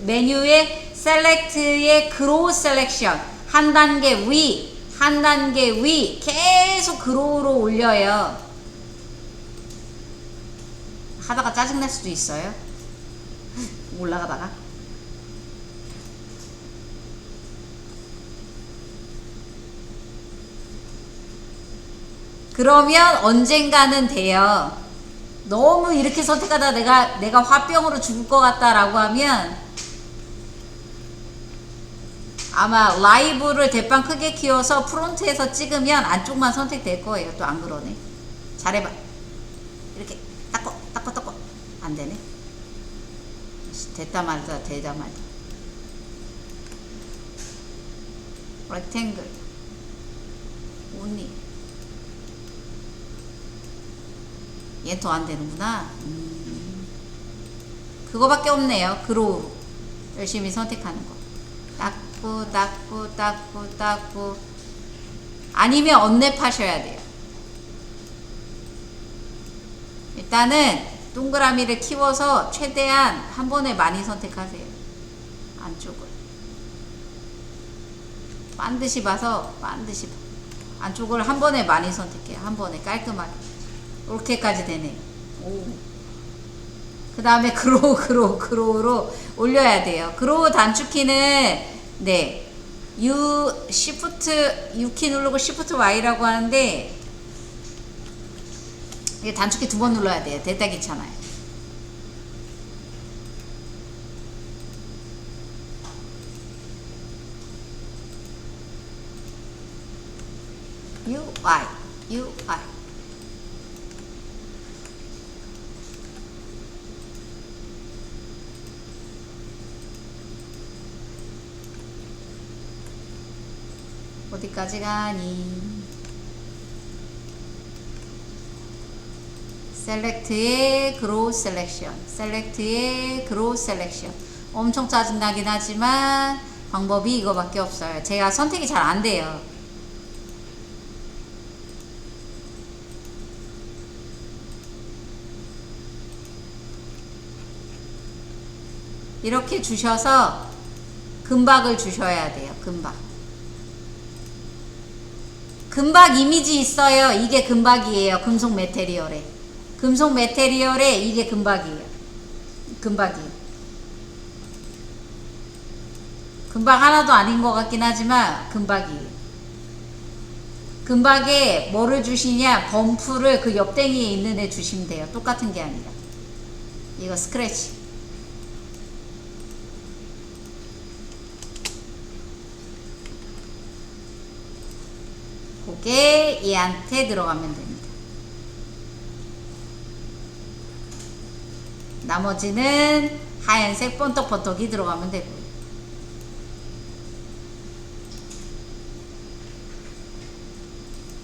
메뉴에 셀렉트의 그로우 셀렉션 한 단계 위 계속 그로우로 올려요. 하다가 짜증날 수도 있어요. 올라가다가. 그러면 언젠가는 돼요. 너무 이렇게 선택하다 내가 화병으로 죽을 것 같다라고 하면 아마 라이브를 대빵 크게 키워서 프론트에서 찍으면 안쪽만 선택될 거예요. 또 안 그러네. 잘해봐. 이렇게 닦고 안 되네. 됐다 말다 렉탱글 오니 얘 더 안 되는구나. 그거밖에 없네요. 그로우 열심히 선택하는 거. 닦고 아니면 언랩 하셔야 돼요. 일단은 동그라미를 키워서 최대한 한 번에 많이 선택하세요. 안쪽을 반드시 봐서 안쪽을 한 번에 많이 선택해요. 한 번에 깔끔하게 이렇게까지 되네요. 그 다음에 그로우로 올려야 돼요. 그로우 단축키는 네 U키 누르고 Shift Y라고 하는데 이게 단축키 2번 눌러야 돼요. 됐다 귀찮아요. UI 어디까지 가니? 셀렉트의 그로우 셀렉션 엄청 짜증나긴 하지만 방법이 이거밖에 없어요. 제가 선택이 잘 안 돼요. 이렇게 주셔서 금박을 주셔야 돼요. 금박 이미지 있어요. 이게 금박이에요. 금속 메테리얼에 이게 금박이에요. 금박 하나도 아닌 것 같긴 하지만 금박이에요. 금박에 뭐를 주시냐? 범프를 그 옆댕이에 있는 애 주시면 돼요. 똑같은 게 아니라. 이거 스크래치. 그게 얘한테 들어가면 됩니다. 나머지는 하얀색 번떡번떡이 들어가면 되고요.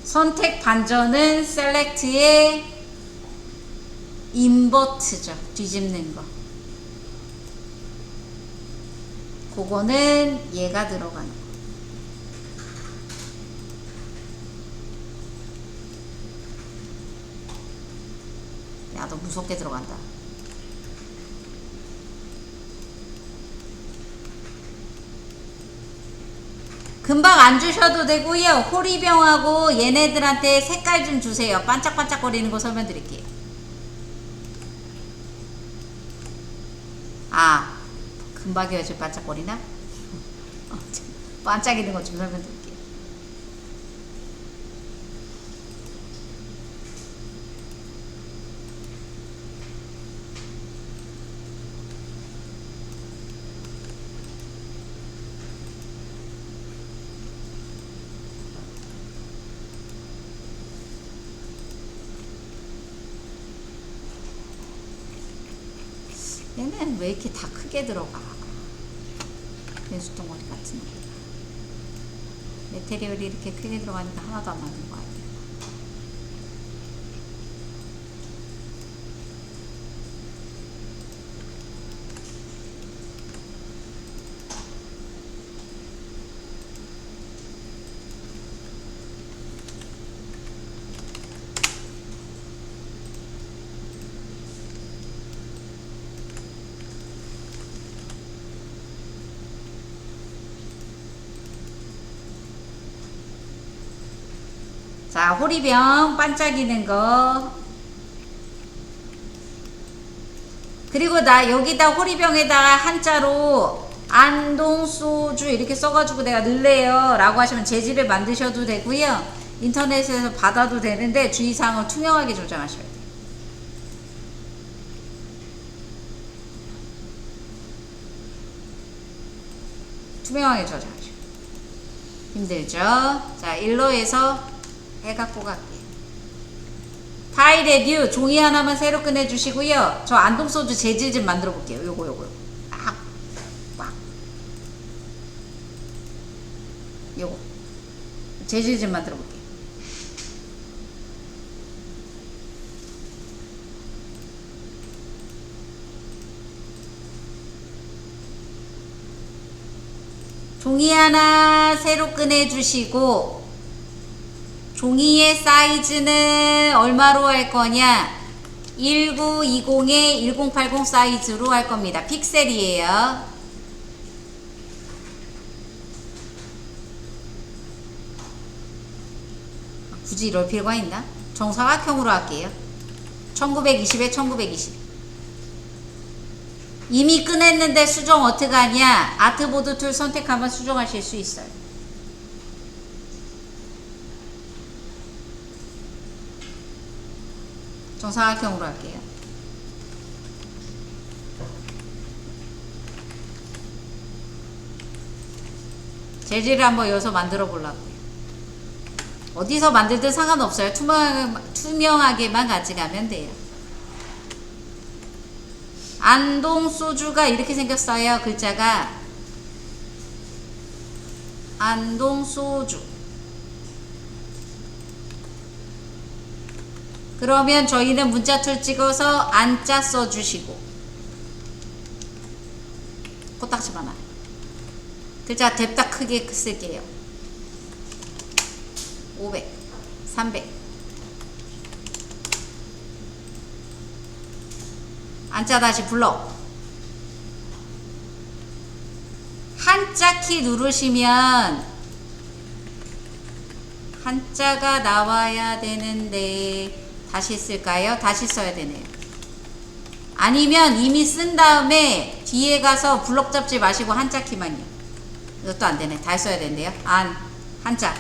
선택 반전은 셀렉트의 인버트죠. 뒤집는 거. 그거는 얘가 들어가는 거. 야, 너 무섭게 들어간다. 금방 안 주셔도 되고요. 호리병하고 얘네들한테 색깔 좀 주세요. 반짝반짝거리는 거 설명드릴게요. 아, 금박이 왜 반짝거리나? 반짝이는 거 좀 설명드릴게요. 얘는 왜 이렇게 다 크게 들어가? 변수덩어리 같은 거. 메테리얼이 이렇게 크게 들어가니까 하나도 안 맞는 거 아니에요? 자, 호리병 반짝이는 거. 그리고 나 여기다 호리병에다가 한자로 안동소주 이렇게 써가지고 내가 넣을래요 라고 하시면 재질을 만드셔도 되고요. 인터넷에서 받아도 되는데 주의사항을 투명하게 조정하셔야 돼요. 투명하게 조정하셔야 돼요. 힘들죠? 자, 일로에서 해갖고 갈게요. 파일에 뷰 종이 하나만 새로 꺼내주시고요. 저 안동소주 재질 좀 만들어 볼게요. 요거 요거 재질 좀 만들어 볼게요. 종이 하나 새로 꺼내주시고 종이의 사이즈는 얼마로 할 거냐? 1920에 1080 사이즈로 할 겁니다. 픽셀이에요. 굳이 이럴 필요가 있나? 정사각형으로 할게요. 1920에 1920. 이미 꺼냈는데 수정 어떻게 하냐? 아트보드 툴 선택하면 수정하실 수 있어요. 정사각형으로 할게요. 재질을 한번 여기서 만들어 보려고요. 어디서 만들든 상관없어요. 투명하게만 가져가면 돼요. 안동소주가 이렇게 생겼어요. 글자가 안동소주. 그러면 저희는 문자툴 찍어서 안자 써주시고 코딱지만 하나. 글자 뎁다 크게 쓸게요. 500, 300. 안자 다시 불러. 한자 키 누르시면 한자가 나와야 되는데 다시 쓸까요? 다시 써야 되네요. 아니면 이미 쓴 다음에 뒤에 가서 블럭 잡지 마시고 한자 키만요. 이것도 안 되네. 다 써야 된대요. 한자.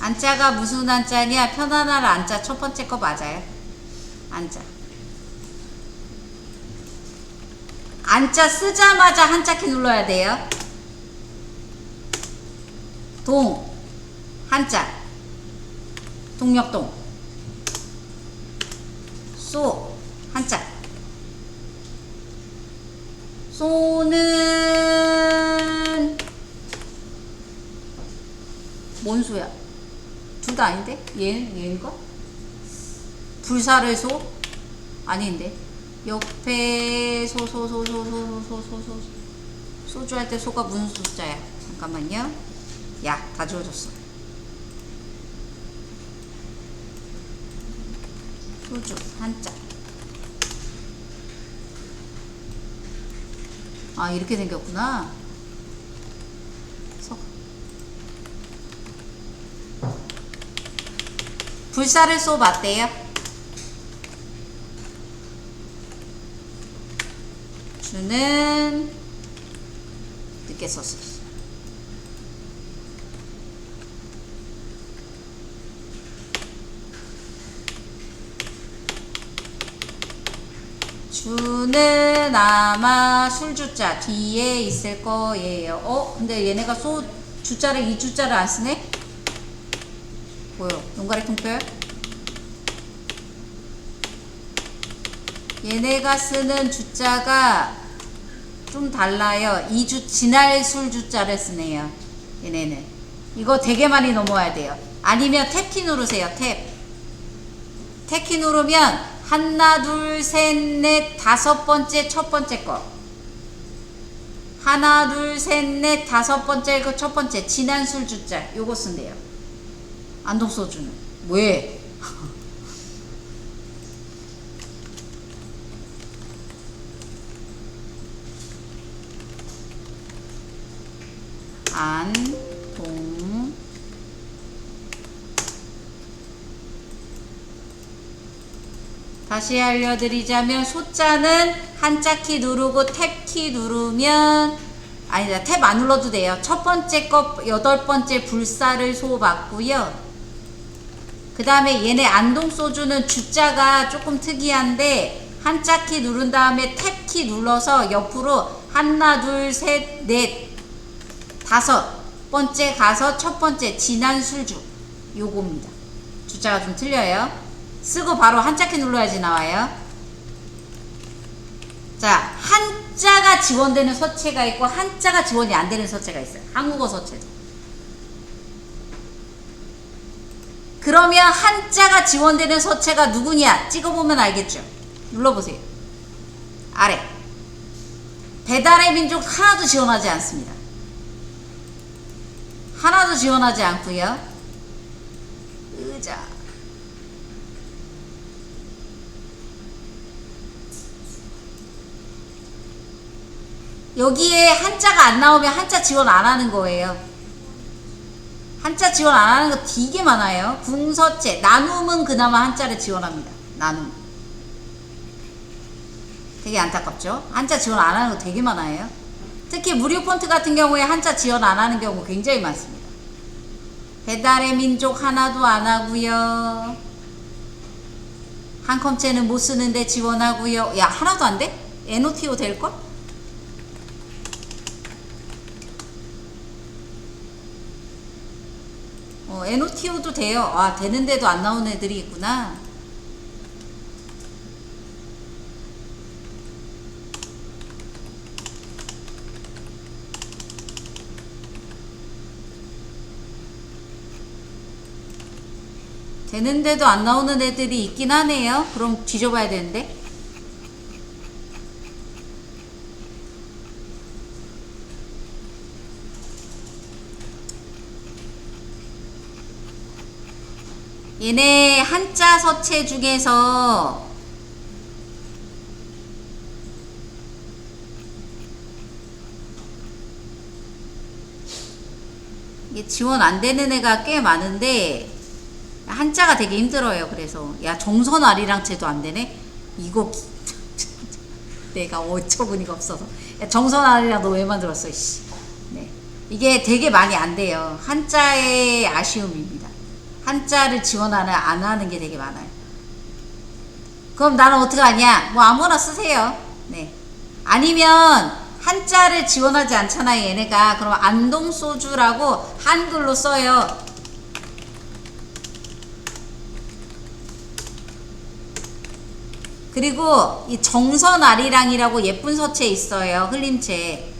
안자가 무슨 안자냐? 편안한 안자 첫 번째 거 맞아요. 안자. 안자 쓰자마자 한자 키 눌러야 돼요. 동, 한자, 동력동, 소, 한자. 소는 뭔 소야? 둘 다 아닌데? 얘인가? 불사를 소? 아닌데. 옆에 소주 할 때 소가 무슨 숫자야? 잠깐만요. 야, 다 지워졌어. 소주 한자. 아, 이렇게 생겼구나. 불사를 쏘 맞대요. 주는 늦게 썼어. 주는 아마 술주자 뒤에 있을 거예요. 근데 얘네가 소 주자를 이 주자를 안 쓰네? 보여. 용가리 통뼈. 얘네가 쓰는 주자가 좀 달라요. 지날 술 주자를 쓰네요. 얘네는. 이거 되게 많이 넘어야 돼요. 아니면 탭키 누르세요. 탭키 누르면 하나, 둘, 셋, 넷, 다섯 번째 첫 번째 거. 하나, 둘, 셋, 넷, 다섯 번째 그 첫 번째 진한 술 주자 요거 쓴대요. 안동소주는 왜? 안동 다시 알려드리자면 소자는 한자키 누르고 탭키 누르면 아니다 탭 안 눌러도 돼요. 첫 번째 거 8번째 불사를 소 맞고요. 그 다음에 얘네 안동소주는 주자가 조금 특이한데 한자키 누른 다음에 탭키 눌러서 옆으로 하나 둘 셋 넷 다섯 번째 가서 첫 번째 진한 술주 요겁니다. 주자가 좀 틀려요. 쓰고 바로 한자키 눌러야지 나와요. 자, 한자가 지원되는 서체가 있고 한자가 지원이 안 되는 서체가 있어요. 한국어 서체도. 그러면 한자가 지원되는 서체가 누구냐? 찍어보면 알겠죠? 눌러보세요. 아래. 배달의 민족 하나도 지원하지 않습니다. 하나도 지원하지 않고요. 의자. 여기에 한자가 안 나오면 한자 지원 안 하는 거예요. 한자 지원 안 하는 거 되게 많아요. 궁서체, 나눔은 그나마 한자를 지원합니다. 나눔. 되게 안타깝죠? 한자 지원 안 하는 거 되게 많아요. 특히 무료 폰트 같은 경우에 한자 지원 안 하는 경우 굉장히 많습니다. 배달의 민족 하나도 안 하고요. 한컴체는 못 쓰는데 지원하고요. 야, 하나도 안 돼? NOTO 될걸? NOTO도 돼요. 아, 되는데도 안 나오는 애들이 있구나. 되는데도 안 나오는 애들이 있긴 하네요. 그럼 뒤져봐야 되는데. 얘네 한자 서체 중에서 이게 지원 안 되는 애가 꽤 많은데 한자가 되게 힘들어요. 그래서 야, 정선아리랑체도 안 되네. 이거 내가 어처구니가 없어서. 야, 정선아리랑 너 왜 만들었어? 씨. 네. 이게 되게 많이 안 돼요. 한자의 아쉬움입니다. 한자를 지원 안 하는 게 되게 많아요. 그럼 나는 어떻게 하냐? 뭐 아무거나 쓰세요. 네. 아니면 한자를 지원하지 않잖아요. 얘네가. 그럼 안동소주라고 한글로 써요. 그리고 이 정선아리랑이라고 예쁜 서체 있어요. 흘림체.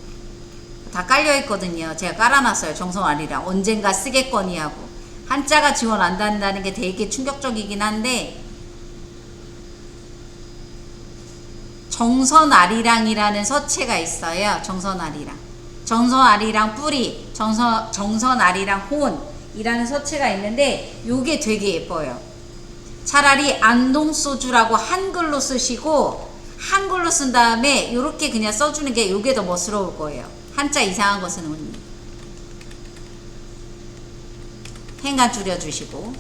다 깔려있거든요. 제가 깔아놨어요. 정선아리랑. 언젠가 쓰겠거니 하고. 한자가 지원 안 한다는 게 되게 충격적이긴 한데 정선아리랑이라는 서체가 있어요. 정선아리랑. 정선아리랑 뿌리, 정선아리랑 혼이라는 서체가 있는데 요게 되게 예뻐요. 차라리 안동소주라고 한글로 쓰시고 한글로 쓴 다음에 요렇게 그냥 써주는 게 요게 더 멋스러울 거예요. 한자 이상한 거 쓰는 분이. 행간 줄여주시고.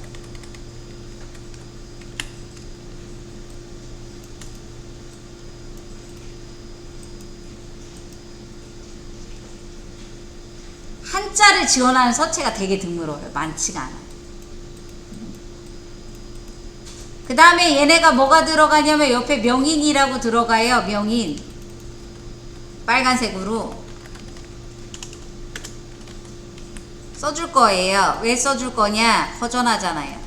한자를 지원하는 서체가 되게 드물어요. 많지가 않아요. 그 다음에 얘네가 뭐가 들어가냐면 옆에 명인이라고 들어가요. 명인. 빨간색으로 써줄 거예요. 왜 써줄 거냐? 허전하잖아요.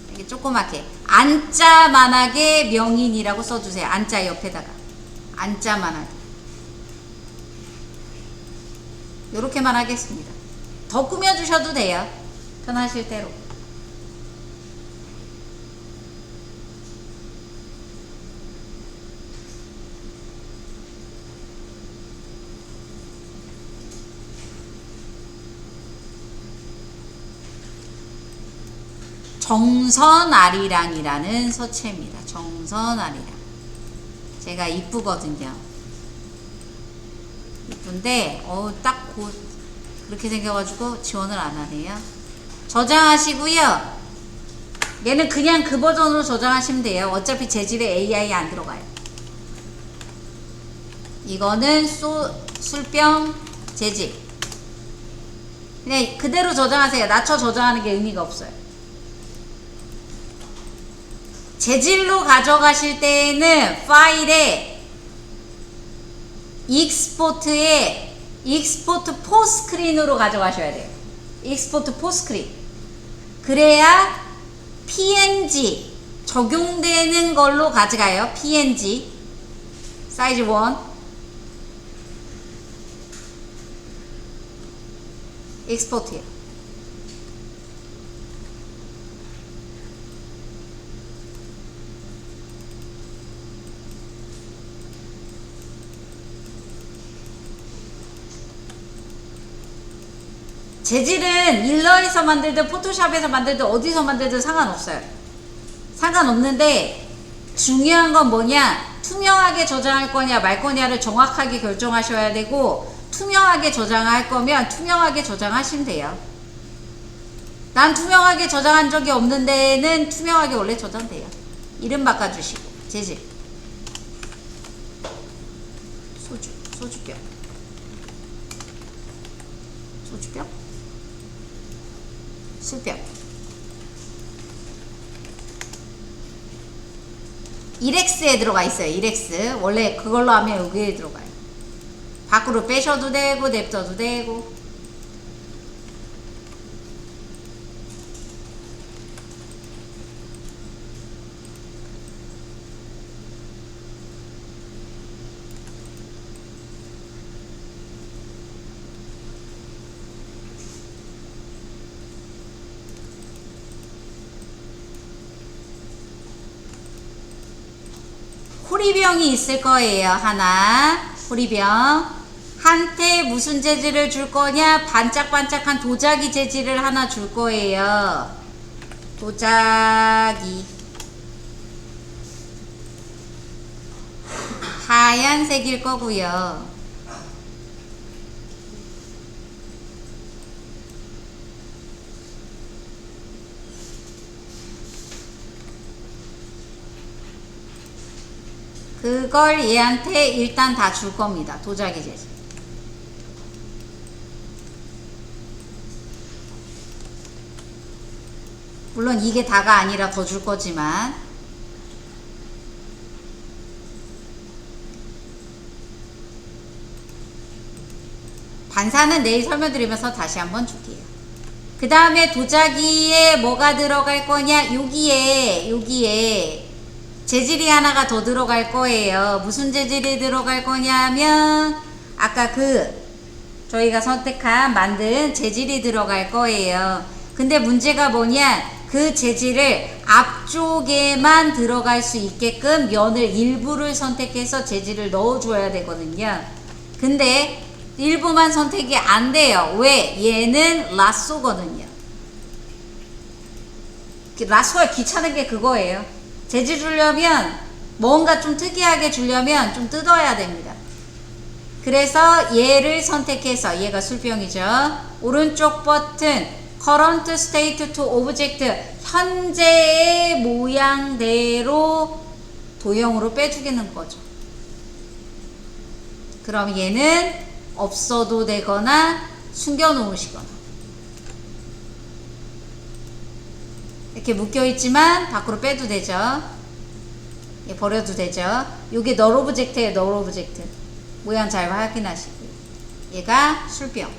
이렇게 조그맣게 안자만하게 명인이라고 써주세요. 안자 옆에다가 안자만하게 요렇게만 하겠습니다. 더 꾸며주셔도 돼요. 편하실 대로. 정선아리랑이라는 서체입니다. 정선아리랑. 제가 이쁘거든요. 이쁜데 딱 곧 그렇게 생겨가지고 지원을 안 하네요. 저장하시고요. 얘는 그냥 그 버전으로 저장하시면 돼요. 어차피 재질에 AI 안 들어가요. 이거는 술병 재질. 그냥 그대로 저장하세요. 낮춰 저장하는 게 의미가 없어요. 재질로 가져가실 때에는 파일에 익스포트에 익스포트 포스크린으로 가져가셔야 돼요. 익스포트 포스크린. 그래야 PNG 적용되는 걸로 가져가요. PNG 사이즈 1. 익스포트요. 재질은 일러에서 만들든 포토샵에서 만들든 어디서 만들든 상관없어요. 상관없는데 중요한 건 뭐냐, 투명하게 저장할 거냐 말 거냐를 정확하게 결정하셔야 되고, 투명하게 저장할 거면 투명하게 저장하시면 돼요. 난 투명하게 저장한 적이 없는 데는 투명하게 원래 저장돼요. 이름 바꿔주시고. 재질 소주병 술병. 이렉스에 들어가 있어요. 이렉스. 원래 그걸로 하면 여기에 들어가요. 밖으로 빼셔도 되고 냅둬도 되고. 호리병이 있을 거예요. 하나. 호리병. 한테 무슨 재질을 줄 거냐? 반짝반짝한 도자기 재질을 하나 줄 거예요. 도자기. 하얀색일 거고요. 그걸 얘한테 일단 다 줄 겁니다. 도자기 재질. 물론 이게 다가 아니라 더 줄 거지만, 반사는 내일 설명드리면서 다시 한번 줄게요. 그 다음에 도자기에 뭐가 들어갈 거냐, 여기에 재질이 하나가 더 들어갈 거예요. 무슨 재질이 들어갈 거냐면 아까 저희가 선택한 만든 재질이 들어갈 거예요. 근데 문제가 뭐냐, 그 재질을 앞쪽에만 들어갈 수 있게끔 면을 일부를 선택해서 재질을 넣어줘야 되거든요. 근데 일부만 선택이 안 돼요. 왜? 얘는 라쏘거든요. 라쏘가 귀찮은 게 그거예요. 재질 주려면, 뭔가 좀 특이하게 주려면 좀 뜯어야 됩니다. 그래서 얘를 선택해서, 얘가 술병이죠. 오른쪽 버튼 Current State to Object, 현재의 모양대로 도형으로 빼주기는 거죠. 그럼 얘는 없어도 되거나 숨겨 놓으시거나, 이렇게 묶여있지만 밖으로 빼도 되죠. 예, 버려도 되죠. 요게 널 오브젝트예요. 널 오브젝트. 모양 잘 확인하시고요. 얘가 술병.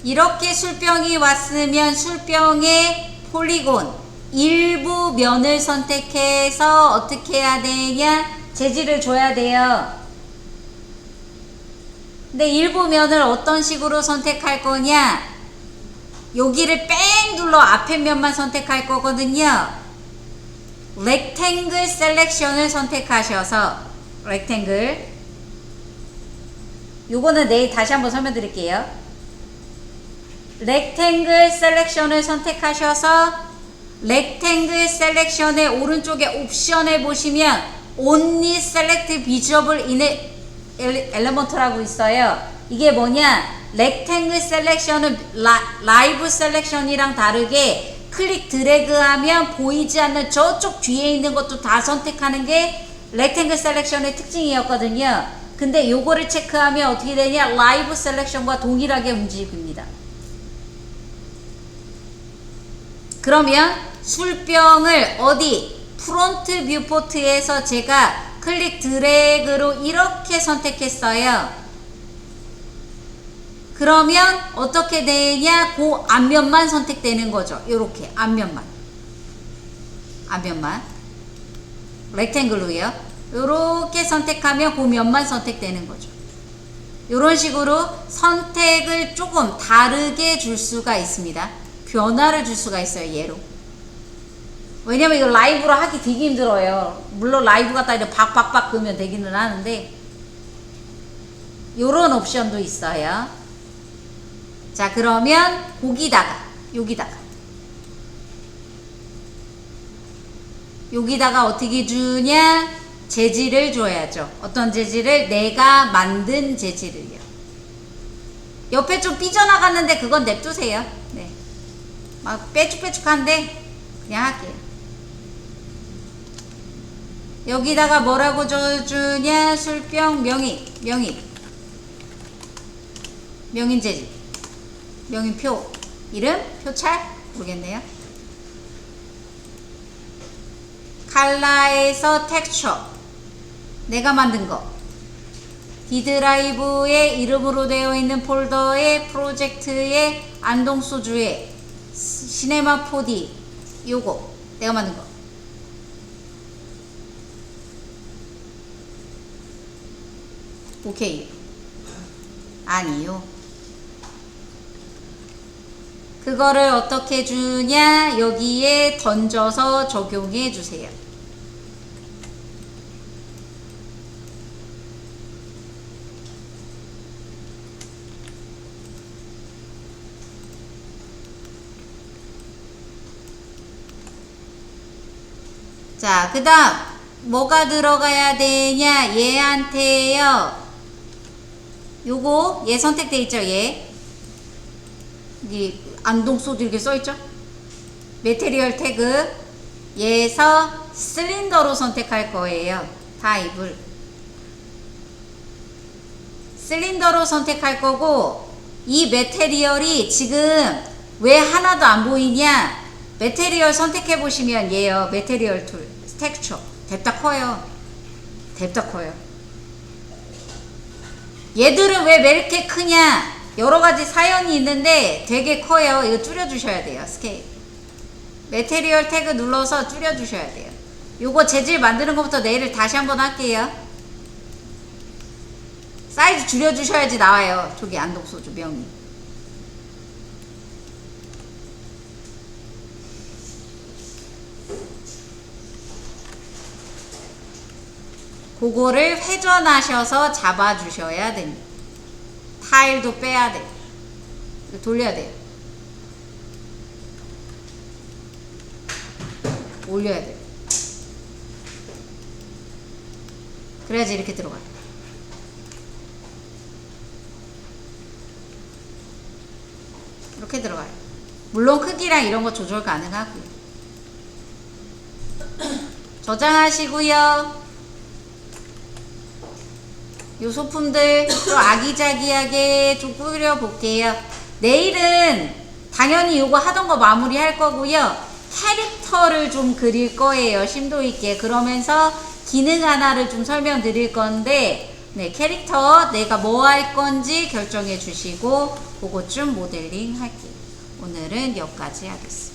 이렇게 술병이 왔으면 술병의 폴리곤 일부 면을 선택해서 어떻게 해야 되냐, 재질을 줘야 돼요. 근데 일부 면을 어떤 식으로 선택할 거냐, 여기를 뺑 눌러 앞에 면만 선택할 거거든요. 렉탱글 셀렉션을 선택하셔서, 렉탱글, 요거는 내일 다시 한번 설명드릴게요. 렉탱글 셀렉션을 선택하셔서 렉탱글 셀렉션의 오른쪽에 옵션에 보시면 Only Select Visible in Element라고 있어요. 이게 뭐냐? 렉탱글 셀렉션은 라이브 셀렉션이랑 다르게 클릭 드래그하면 보이지 않는 저쪽 뒤에 있는 것도 다 선택하는 게 렉탱글 셀렉션의 특징이었거든요. 근데 요거를 체크하면 어떻게 되냐? 라이브 셀렉션과 동일하게 움직입니다. 그러면 술병을 어디? 프론트 뷰포트에서 제가 클릭 드래그로 이렇게 선택했어요. 그러면 어떻게 되냐? 그 앞면만 선택되는 거죠. 요렇게 앞면만 렉탱글로요. 요렇게 선택하면 그 면만 선택되는 거죠. 요런 식으로 선택을 조금 다르게 줄 수가 있습니다. 변화를 줄 수가 있어요. 얘로. 왜냐면 이거 라이브로 하기 되게 힘들어요. 물론 라이브 갖다 이렇게 박박박 그으면 되기는 하는데 요런 옵션도 있어요. 자, 그러면 여기다가 어떻게 주냐? 재질을 줘야죠. 어떤 재질을? 내가 만든 재질을요. 옆에 좀 삐져나갔는데 그건 냅두세요. 네. 막 빼쭉빼쭉한데 그냥 할게요. 여기다가 뭐라고 줘주냐? 술병 명인 재질, 명인표, 이름, 표찰 모르겠네요. 칼라에서 텍스처, 내가 만든 거, D드라이브의 이름으로 되어 있는 폴더의 프로젝트의 안동소주의 시네마 4D, 요거 내가 만든 거. 오케이. 아니요. 그거를 어떻게 주냐? 여기에 던져서 적용해 주세요. 자, 그 다음 뭐가 들어가야 되냐? 얘한테요. 요거 얘 선택돼 있죠? 얘 여기 안동소주 이렇게 써있죠? 매테리얼 태그 얘에서 실린더로 선택할 거예요. 타입을 실린더로 선택할 거고, 이 매테리얼이 지금 왜 하나도 안 보이냐? 매테리얼 선택해 보시면 얘요. 매테리얼 툴 텍스처 뎁다 커요. 얘들은 왜 이렇게 크냐? 여러가지 사연이 있는데 되게 커요. 이거 줄여주셔야 돼요. 스케일 매테리얼 태그 눌러서 줄여주셔야 돼요. 요거 재질 만드는 것부터 내일 다시 한번 할게요. 사이즈 줄여주셔야지 나와요. 저기 안동소주 명이. 그거를 회전하셔서 잡아주셔야 됩니다. 타일도 빼야 돼. 돌려야 돼요. 올려야 돼요. 그래야지 이렇게 들어가요. 이렇게 들어가요. 물론 크기랑 이런 거 조절 가능하고요. 저장하시고요. 요 소품들 좀 아기자기하게 좀 꾸려 볼게요. 내일은 당연히 요거 하던 거 마무리 할 거고요. 캐릭터를 좀 그릴 거예요. 심도 있게. 그러면서 기능 하나를 좀 설명드릴 건데, 네, 캐릭터 내가 뭐 할 건지 결정해 주시고 그것 좀 모델링 할게요. 오늘은 여기까지 하겠습니다.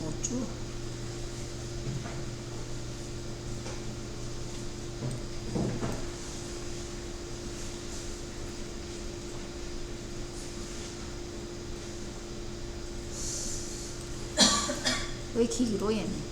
어쭈? 왜 길어 얘는?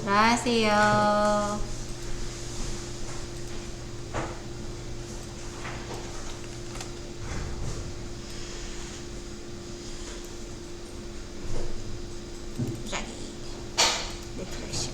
안녕하세요. 무작위 리프레셔.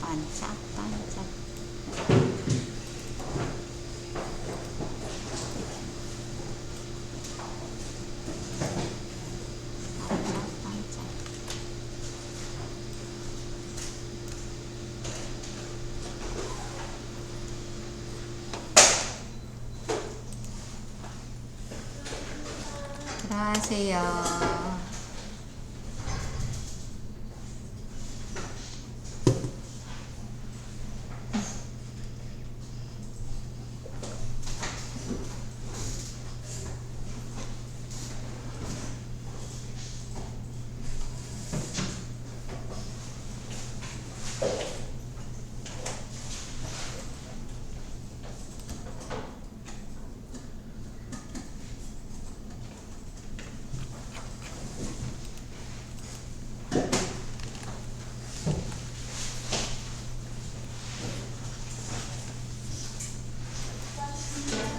반짝반짝. 반짝반짝. 들어가세요.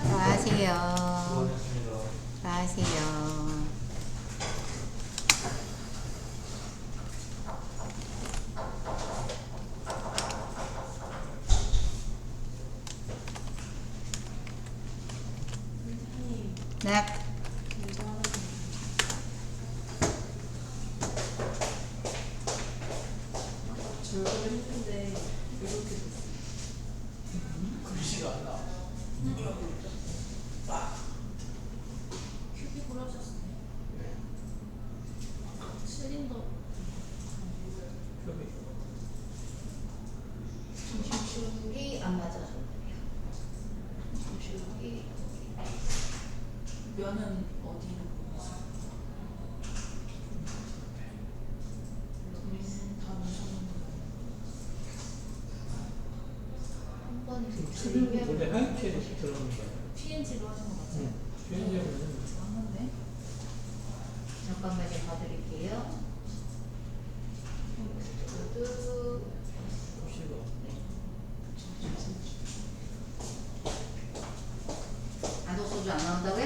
들어가세요. 들어가세요. 네. 저걸 했는데 이렇게 됐어. 글씨가 안 나와. 큐빅으로 하셨어요? 실린더 중심축이 안 맞아서 그래요. 중심축이 면은 어디로 보내세요? 다 넣으셨는데 한 번 원래 들면 하얀채로 들어가는 거야. PNG로 하신 거 맞아요? 편의점은 맞는데? 잠깐만요. 봐드릴게요. 모두 글씨가 안독소주 안 나온다고요? 네.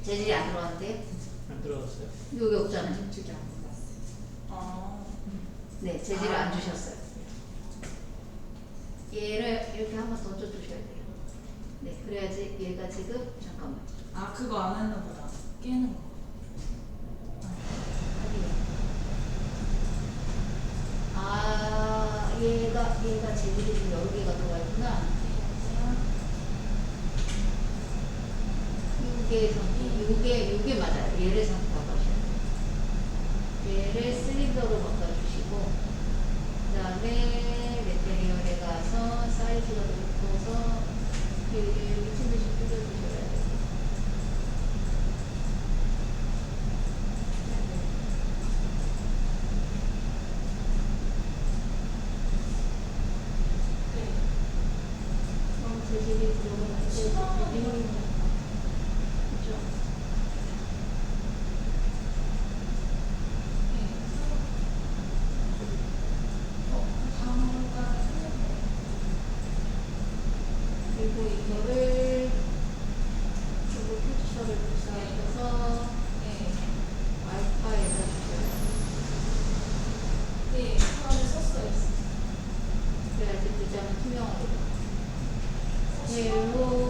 재질이 안 들어왔는데요? 안 들어갔어요. 여기 없잖아요. 저기 안 들어갔어요. 아, 네, 재질을 안 주셨어요. 얘를 이렇게 한번 던져주셔야 돼요. 네, 그래야지 얘가 지금 잠깐만. 아 그거 안 했나 보다. 깨는 거. 아, 얘가 재질이 좀 여러 개가 들어가 있구나. 요게 맞아요. 얘를 상품 바꿔주셔야 돼요. 얘를 실린더로 바꿔주시고, 그 다음에 메테리얼에 가서 사이즈가 높아서 미친 듯이 뜯어주셔야 돼요. 재질이 들어가는 그죠? 그리고 이거를 그리고 캡처를 붙여서 와이파이에다 주셔야 돼요. 네, 하나를 썼어요. 그래야지 그 점은 투명하게 돼요. 네, 요거